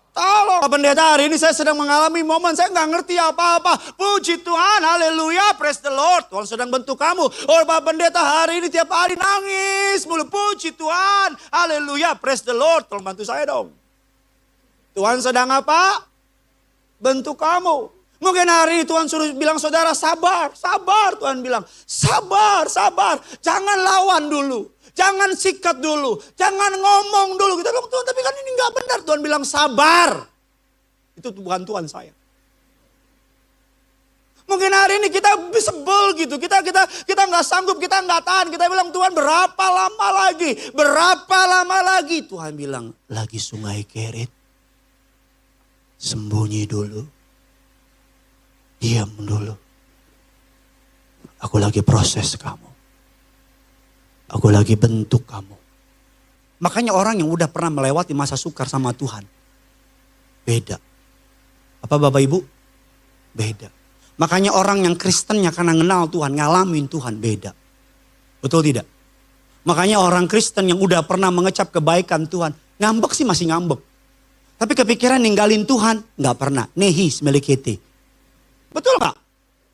S2: tolong. Pak Pendeta, hari ini saya sedang mengalami momen saya gak ngerti apa-apa. Puji Tuhan, haleluya, praise the Lord. Tuhan sedang bentuk kamu. Oh Pak Pendeta, hari ini tiap hari nangis mulu. Puji Tuhan, haleluya, praise the Lord. Tolong bantu saya dong. Tuhan sedang apa? Bentuk kamu. Mungkin hari ini Tuhan suruh bilang saudara sabar, sabar. Tuhan bilang sabar, sabar. Jangan lawan dulu. Jangan sikat dulu. Jangan ngomong dulu. Kita bilang Tuhan tapi kan ini gak benar. Tuhan bilang sabar. Itu bukan Tuhan saya. Mungkin hari ini kita sebel gitu. Kita gak sanggup, kita gak tahan. Kita bilang Tuhan berapa lama lagi? Berapa lama lagi? Tuhan bilang lagi sungai Kerit. Sembunyi dulu. Diam dulu. Aku lagi proses kamu. Aku lagi bentuk kamu. Makanya orang yang udah pernah melewati masa sukar sama Tuhan. Beda. Apa Bapak Ibu? Beda. Makanya orang yang Kristennya karena kenal Tuhan, ngalamin Tuhan beda. Betul tidak? Makanya orang Kristen yang udah pernah mengecap kebaikan Tuhan. Ngambek sih masih ngambek. Tapi kepikiran ninggalin Tuhan, gak pernah. Nehis melikiti. Betul gak?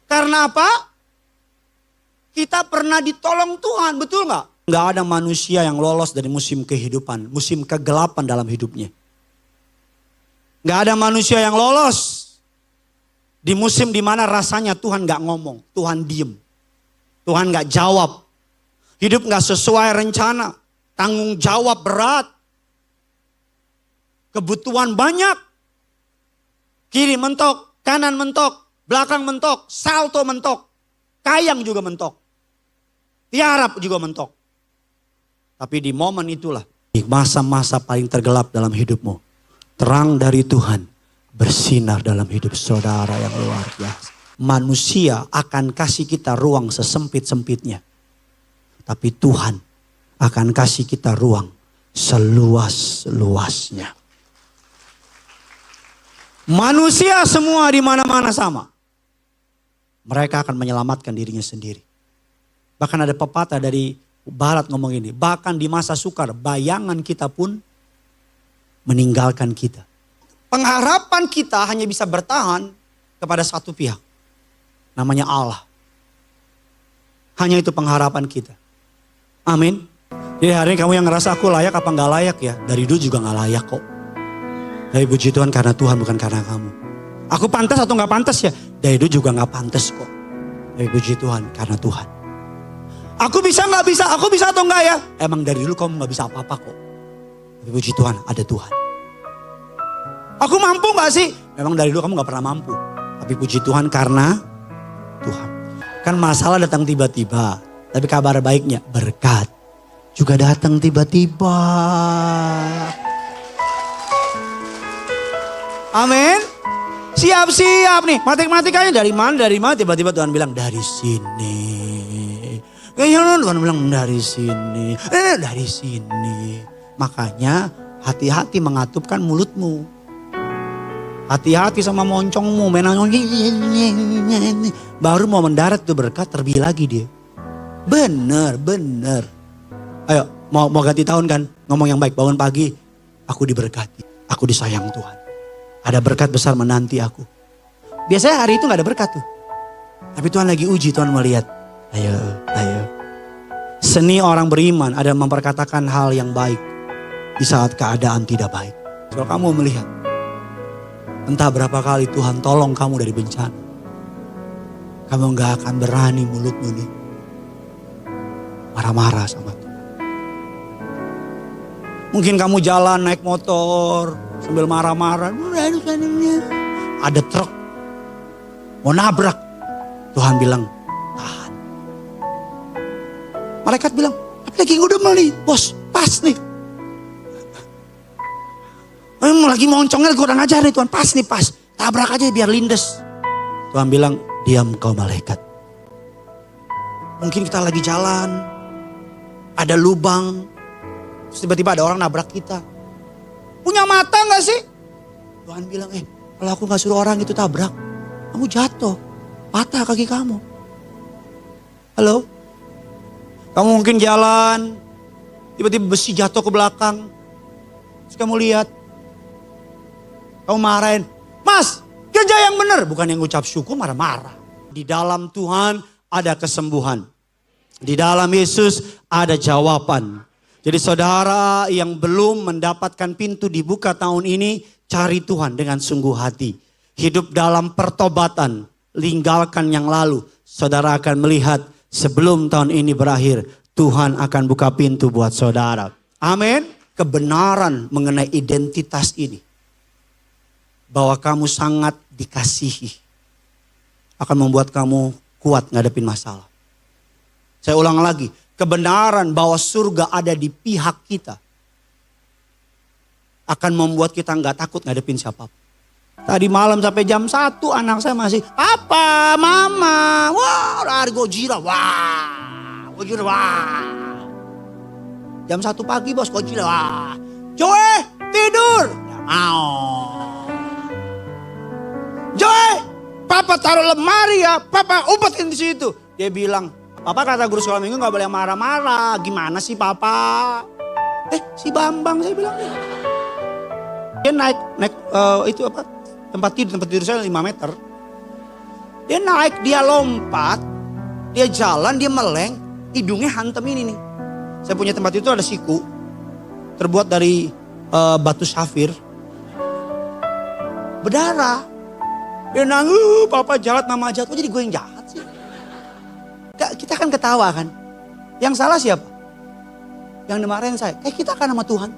S2: Karena apa? Kita pernah ditolong Tuhan, betul gak? Gak ada manusia yang lolos dari musim kehidupan, musim kegelapan dalam hidupnya. Gak ada manusia yang lolos di musim dimana rasanya Tuhan gak ngomong, Tuhan diem. Tuhan gak jawab. Hidup gak sesuai rencana, tanggung jawab berat. Kebutuhan banyak. Kiri mentok, kanan mentok. Belakang mentok, salto mentok, kayang juga mentok, tiarap juga mentok. Tapi di momen itulah, di masa-masa paling tergelap dalam hidupmu, terang dari Tuhan bersinar dalam hidup saudara yang luar biasa. Manusia akan kasih kita ruang sesempit-sempitnya. Tapi Tuhan akan kasih kita ruang seluas-luasnya. Manusia semua di mana-mana sama. Mereka akan menyelamatkan dirinya sendiri. Bahkan ada pepatah dari barat ngomong ini. Bahkan di masa sukar bayangan kita pun meninggalkan kita. Pengharapan kita hanya bisa bertahan kepada satu pihak. Namanya Allah. Hanya itu pengharapan kita. Amin. Jadi hari ini kamu yang ngerasa aku layak apa gak layak ya. Dari dulu juga gak layak kok. Tapi puji Tuhan karena Tuhan bukan karena kamu. Aku pantas atau gak pantas ya? Dari dulu juga gak pantas kok. Tapi puji Tuhan karena Tuhan. Aku bisa gak bisa? Aku bisa atau enggak ya? Emang dari dulu kamu gak bisa apa-apa kok. Tapi puji Tuhan ada Tuhan. Aku mampu gak sih? Memang dari dulu kamu gak pernah mampu. Tapi puji Tuhan karena Tuhan. Kan masalah datang tiba-tiba. Tapi kabar baiknya berkat juga datang tiba-tiba. Amin. Siap-siap nih. Matematikanya dari mana tiba-tiba Tuhan bilang dari sini. Kayaknya Tuhan bilang dari sini. Dari sini. Makanya hati-hati mengatupkan mulutmu. Hati-hati sama moncongmu. Baru mau mendarat tuh berkat terlebih lagi dia. Bener. Ayo mau ganti tahun kan. Ngomong yang baik. Bangun pagi. Aku diberkati. Aku disayang Tuhan. Ada berkat besar menanti aku. Biasanya hari itu gak ada berkat tuh. Tapi Tuhan lagi uji, Tuhan melihat. Ayo. Seni orang beriman ada memperkatakan hal yang baik. Di saat keadaan tidak baik. Kalau kamu melihat. Entah berapa kali Tuhan tolong kamu dari bencana. Kamu gak akan berani mulutmu nih. Marah-marah sama Tuhan. Mungkin kamu jalan naik motor. Sambil marah-marah. Ada truk. Mau nabrak. Tuhan bilang, tahan. Malaikat bilang, tapi lagi ngudemel nih. Bos, pas nih. Lagi moncongnya kurang ajar nih Tuhan. Pas nih, pas. Tabrak aja biar lindes. Tuhan bilang, diam kau malaikat. Mungkin kita lagi jalan, ada lubang, terus tiba-tiba ada orang nabrak kita. Punya mata gak sih? Tuhan bilang, kalau aku gak suruh orang itu tabrak, kamu jatuh, patah kaki kamu. Halo? Kamu mungkin jalan, tiba-tiba besi jatuh ke belakang. Terus kamu lihat, kamu marahin, Mas, kerja yang benar. Bukan yang ucap syukur, marah-marah. Di dalam Tuhan ada kesembuhan. Di dalam Yesus ada jawaban. Jadi saudara yang belum mendapatkan pintu dibuka tahun ini, cari Tuhan dengan sungguh hati. Hidup dalam pertobatan, tinggalkan yang lalu. Saudara akan melihat sebelum tahun ini berakhir, Tuhan akan buka pintu buat saudara. Amin. Kebenaran mengenai identitas ini. Bahwa kamu sangat dikasihi. Akan membuat kamu kuat ngadepin masalah. Saya ulang lagi. Kebenaran bahwa surga ada di pihak kita. Akan membuat kita nggak takut ngadepin siapapun. Tadi malam sampai jam 1 anak saya masih, Papa, Mama, wah lari Gojira, wah, Gojira, wah. Jam 1 pagi bos Gojira, wah. Joe, tidur. Nggak mau. Joe, Papa taruh lemari ya, Papa umpetin di situ. Dia bilang, Papa kata guru sekolah minggu gak boleh marah-marah. Gimana sih Papa? Si Bambang saya bilang. Dia naik itu apa? Tempat tidur saya 5 meter. Dia naik, dia lompat. Dia jalan, dia meleng. Hidungnya hantem ini nih. Saya punya tempat itu ada siku. Terbuat dari batu safir. Berdarah. Dia nangis, Papa jahat, Mama jahat. Kok jadi gue yang jahat sih? Kita kan ketawa kan. Yang salah siapa? Yang dimarahin saya. Kita kan sama Tuhan.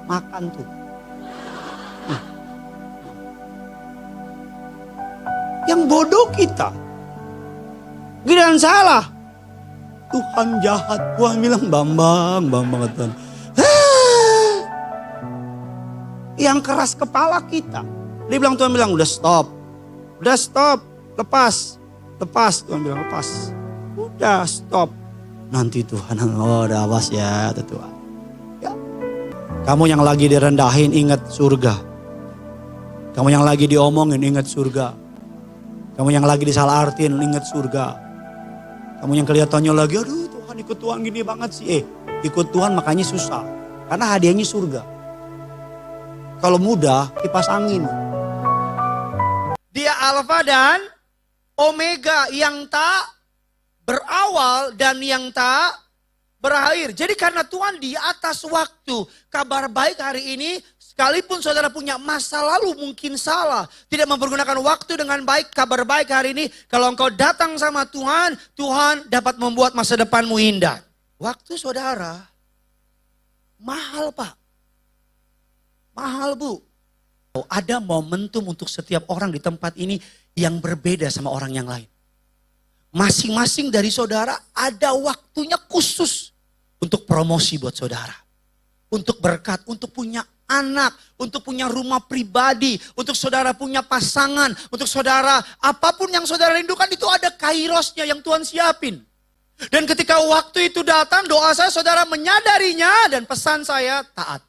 S2: Makan tuh. Yang bodoh kita. Giliran salah. Tuhan jahat. Tuhan bilang Bambang Tuhan. Yang keras kepala kita. Dia bilang, Tuhan bilang udah stop. Lepas. Tuhan bilang lepas. Udah stop. Nanti Tuhan, udah awas ya Tuhan. Ya. Kamu yang lagi direndahin ingat surga. Kamu yang lagi diomongin ingat surga. Kamu yang lagi disalahartin ingat surga. Kamu yang kelihatannya lagi, aduh Tuhan ikut Tuhan gini banget sih. Ikut Tuhan makanya susah. Karena hadiahnya surga. Kalau mudah kipas angin. Dia Alfa dan Omega, yang tak berawal dan yang tak berakhir. Jadi karena Tuhan di atas waktu. Kabar baik hari ini, sekalipun saudara punya masa lalu mungkin salah. Tidak mempergunakan waktu dengan baik. Kabar baik hari ini, kalau engkau datang sama Tuhan, Tuhan dapat membuat masa depanmu indah. Waktu saudara, mahal Pak. Mahal Bu. Ada momentum untuk setiap orang di tempat ini yang berbeda sama orang yang lain. Masing-masing dari saudara ada waktunya khusus untuk promosi buat saudara. Untuk berkat, untuk punya anak, untuk punya rumah pribadi, untuk saudara punya pasangan, untuk saudara apapun yang saudara rindukan itu ada kairosnya yang Tuhan siapin. Dan ketika waktu itu datang, doa saya saudara menyadarinya dan pesan saya taat.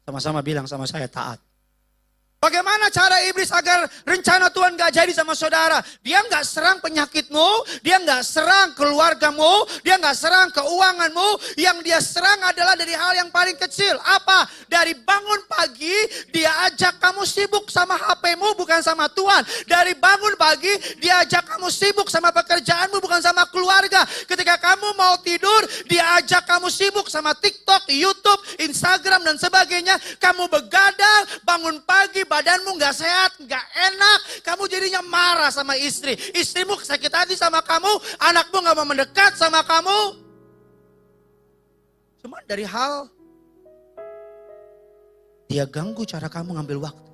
S2: Sama-sama bilang sama saya taat. Bagaimana cara iblis agar rencana Tuhan gak jadi sama saudara? Dia gak serang penyakitmu, dia gak serang keluargamu, dia gak serang keuanganmu. Yang dia serang adalah dari hal yang paling kecil. Apa? Dari bangun pagi, dia ajak kamu sibuk sama HP-mu bukan sama Tuhan. Dari bangun pagi, dia ajak kamu sibuk sama pekerjaanmu bukan sama keluarga. Ketika kamu mau tidur, dia ajak kamu sibuk sama TikTok, YouTube, Instagram dan sebagainya. Kamu begadang, bangun pagi, badanmu gak sehat, gak enak. Kamu jadinya marah sama istri. Istrimu sakit hati sama kamu. Anakmu gak mau mendekat sama kamu. Cuma dari hal dia ganggu cara kamu ngambil waktu.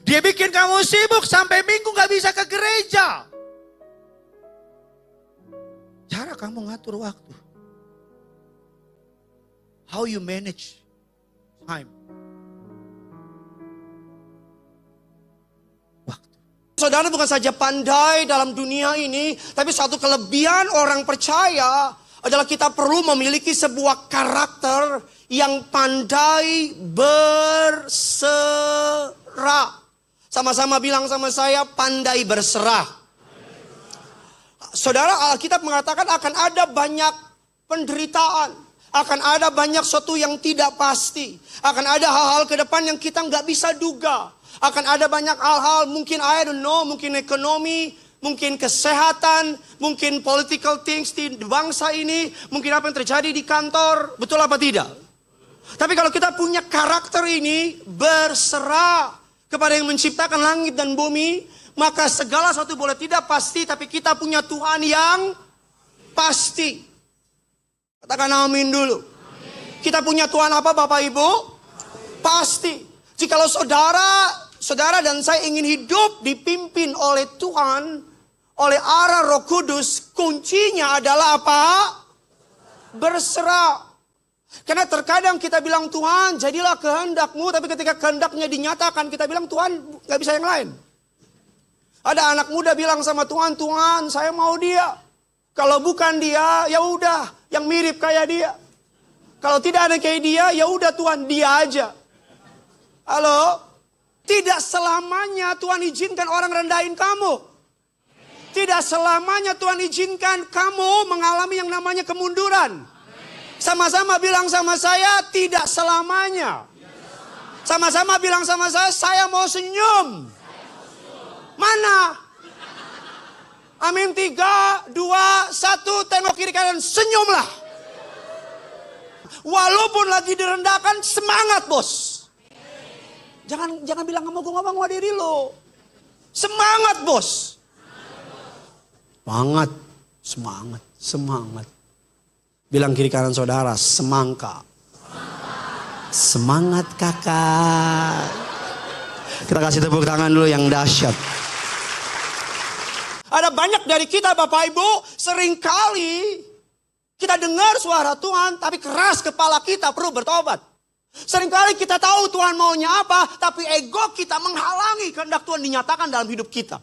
S2: Dia bikin kamu sibuk sampai minggu gak bisa ke gereja. Cara kamu ngatur waktu. How you manage time. Saudara bukan saja pandai dalam dunia ini, tapi satu kelebihan orang percaya adalah kita perlu memiliki sebuah karakter yang pandai berserah. Sama-sama bilang sama saya, pandai berserah. Saudara, Alkitab mengatakan akan ada banyak penderitaan. Akan ada banyak sesuatu yang tidak pasti. Akan ada hal-hal ke depan yang kita nggak bisa duga. Akan ada banyak hal-hal, mungkin I don't know, mungkin ekonomi, mungkin kesehatan, mungkin political things di bangsa ini, mungkin apa yang terjadi di kantor, betul apa tidak? Tapi kalau kita punya karakter ini, berserah kepada yang menciptakan langit dan bumi, maka segala sesuatu boleh tidak pasti, tapi kita punya Tuhan yang pasti. Katakan amin dulu. Amin. Kita punya Tuhan apa Bapak Ibu? Pasti. Jikalau saudara dan saya ingin hidup dipimpin oleh Tuhan, oleh arah Roh Kudus, kuncinya adalah apa? Berserah. Karena terkadang kita bilang Tuhan jadilah kehendak-Mu, tapi ketika kehendaknya dinyatakan kita bilang Tuhan gak bisa yang lain. Ada anak muda bilang sama Tuhan, Tuhan saya mau dia. Kalau bukan dia, ya udah yang mirip kayak dia. Kalau tidak ada kayak dia, ya udah Tuhan dia aja. Halo? Tidak selamanya Tuhan izinkan orang rendahin kamu. Tidak selamanya Tuhan izinkan kamu mengalami yang namanya kemunduran. Sama-sama bilang sama saya, tidak selamanya. Sama-sama bilang sama saya mau senyum. Mana? Amin, 3, 2, 1, tengok kiri kanan, senyumlah. Walaupun lagi direndahkan, semangat bos. Jangan bilang gue gak mau diri lo. Semangat bos. Semangat. Bilang kiri kanan saudara, semangka. Semangat kakak. Kita kasih tepuk tangan dulu yang dahsyat. Ada banyak dari kita Bapak Ibu, seringkali kita dengar suara Tuhan, tapi keras kepala kita perlu bertobat. Seringkali kita tahu Tuhan maunya apa, tapi ego kita menghalangi kehendak Tuhan dinyatakan dalam hidup kita.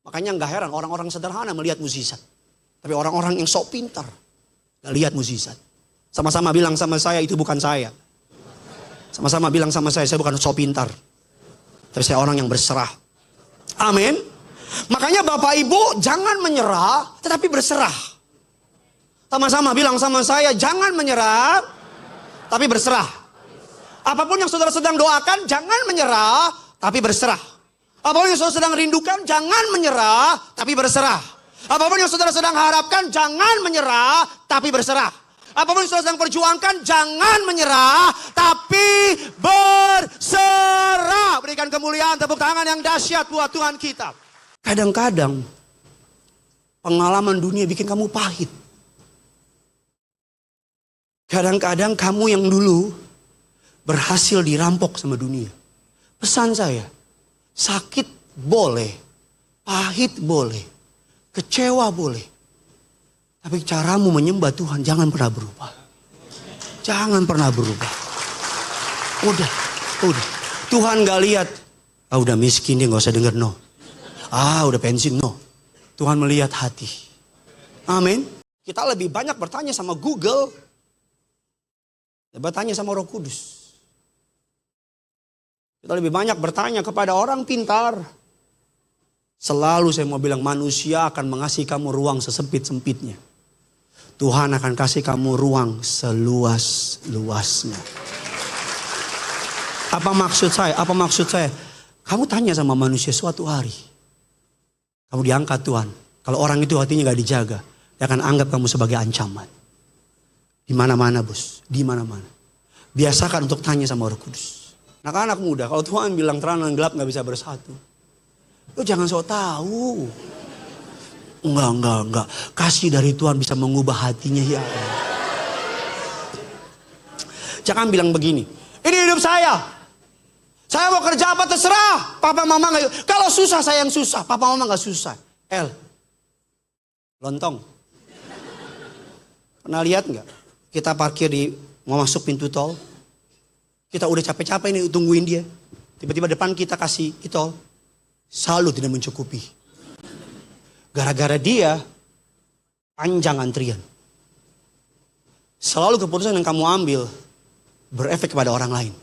S2: Makanya gak heran orang-orang sederhana melihat mukjizat. Tapi orang-orang yang sok pintar gak lihat mukjizat. Sama-sama bilang sama saya, itu bukan saya. Sama-sama bilang sama saya bukan sok pintar. Tapi saya orang yang berserah. Amin. Makanya Bapak Ibu jangan menyerah, tetapi berserah. Sama-sama bilang sama saya, jangan menyerah, tapi berserah. Apapun yang saudara sedang doakan, jangan menyerah, tapi berserah. Apapun yang saudara sedang rindukan, jangan menyerah, tapi berserah. Apapun yang saudara sedang harapkan, jangan menyerah, tapi berserah. Apapun yang saudara sedang perjuangkan, jangan menyerah, tapi berserah. Berikan kemuliaan, tepuk tangan yang dahsyat buat Tuhan kita. Kadang-kadang pengalaman dunia bikin kamu pahit. Kadang-kadang kamu yang dulu berhasil dirampok sama dunia. Pesan saya, sakit boleh, pahit boleh, kecewa boleh. Tapi caramu menyembah Tuhan jangan pernah berubah. Jangan pernah berubah. Udah. Tuhan gak lihat, udah miskin dia gak usah denger no. Udah pensiun, no. Tuhan melihat hati. Amin. Kita lebih banyak bertanya sama Google. Bertanya sama Roh Kudus. Kita lebih banyak bertanya kepada orang pintar. Selalu saya mau bilang manusia akan mengasihi kamu ruang sesempit-sempitnya. Tuhan akan kasih kamu ruang seluas-luasnya. Apa maksud saya? Kamu tanya sama manusia suatu hari. Kamu diangkat Tuhan. Kalau orang itu hatinya gak dijaga, dia akan anggap kamu sebagai ancaman. Di mana-mana bos, di mana-mana. Biasakan untuk tanya sama Roh Kudus. Anak-anak muda, kalau Tuhan bilang terang dan gelap gak bisa bersatu, lu jangan sok tahu. Enggak. Kasih dari Tuhan bisa mengubah hatinya ya. Jangan bilang begini, ini hidup saya. Saya mau kerja apa terserah. Papa mama gak. Kalau susah saya yang susah. Papa mama gak susah. Lontong. Pernah lihat gak? Kita parkir mau masuk pintu tol. Kita udah capek-capek nih tungguin dia. Tiba-tiba depan kita kasih tol. selalu tidak mencukupi. Gara-gara dia, panjang antrian. Selalu keputusan yang kamu ambil berefek kepada orang lain.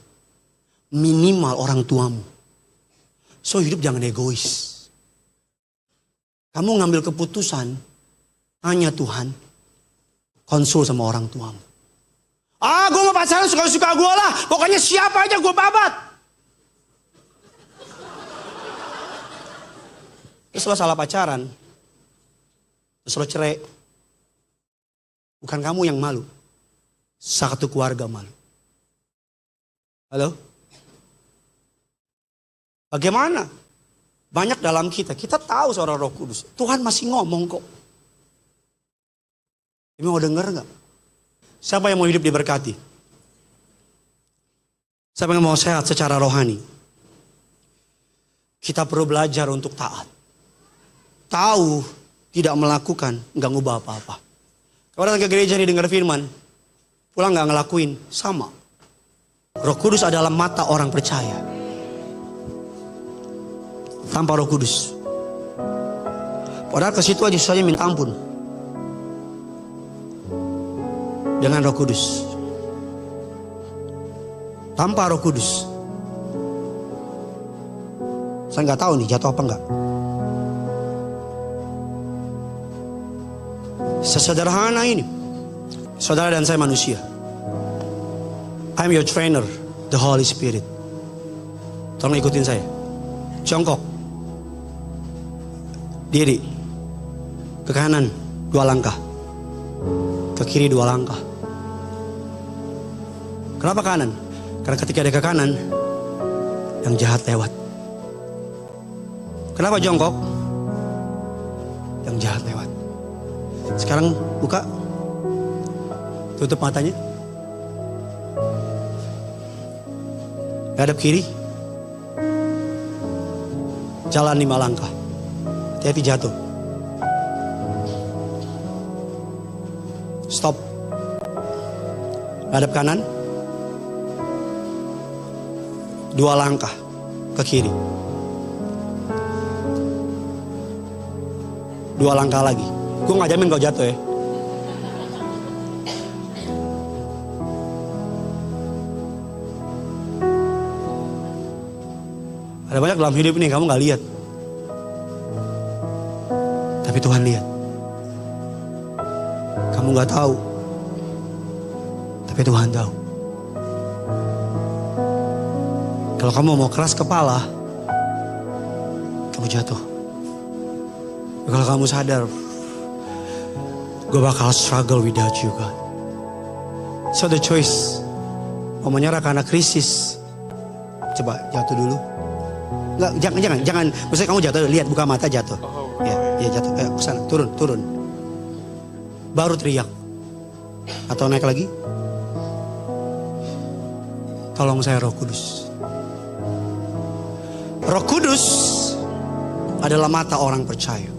S2: Minimal orang tuamu. So hidup jangan egois. Kamu ngambil keputusan, tanya Tuhan, konsul sama orang tuamu. Gue mau pacaran suka-suka gue lah. Pokoknya siapa aja gue babat. Terus lo salah pacaran. Terus lo cerai. Bukan kamu yang malu. Satu keluarga malu. Halo? Bagaimana? Banyak dalam kita tahu seorang Roh Kudus. Tuhan masih ngomong kok. Ini mau denger gak? Siapa yang mau hidup diberkati? Siapa yang mau sehat secara rohani? Kita perlu belajar untuk taat. Tahu, tidak melakukan, gak ngubah apa-apa. Kalau datang ke gereja nih dengar firman, pulang gak ngelakuin, sama. Roh Kudus adalah mata orang percaya. Tanpa Roh Kudus. Padahal ke situ aja susahnya minta ampun. Dengan Roh Kudus. Tanpa Roh Kudus. Saya nggak tahu nih jatuh apa enggak. Sesederhana ini. Saudara dan saya manusia. I'm your trainer, the Holy Spirit. Tolong ikutin saya. Jongkok. Diri. Ke kanan 2 langkah. Ke kiri 2 langkah. Kenapa kanan? Karena ketika dia ke kanan, yang jahat lewat. Kenapa jongkok? Yang jahat lewat. Sekarang buka. Tutup matanya. Hadap kiri. Jalan 5 langkah. Hati-hati jatuh. Stop. Hadap kanan. 2 langkah ke kiri. 2 langkah lagi. Gue gak jamin kau jatuh ya. Ada banyak dalam hidup ini kamu gak lihat. Tapi Tuhan lihat. Kamu gak tahu. Tapi Tuhan tahu. Kalau kamu mau keras kepala, kamu jatuh. Kalau kamu sadar, gue bakal struggle without you God. So the choice, mau menyerah karena krisis, coba jatuh dulu. Enggak, jangan. Maksudnya kamu jatuh, lihat buka mata jatuh. Ya jatuh. Ayo kesana, turun. Baru teriak. Atau naik lagi. Tolong saya Roh Kudus. Roh Kudus adalah mata orang percaya.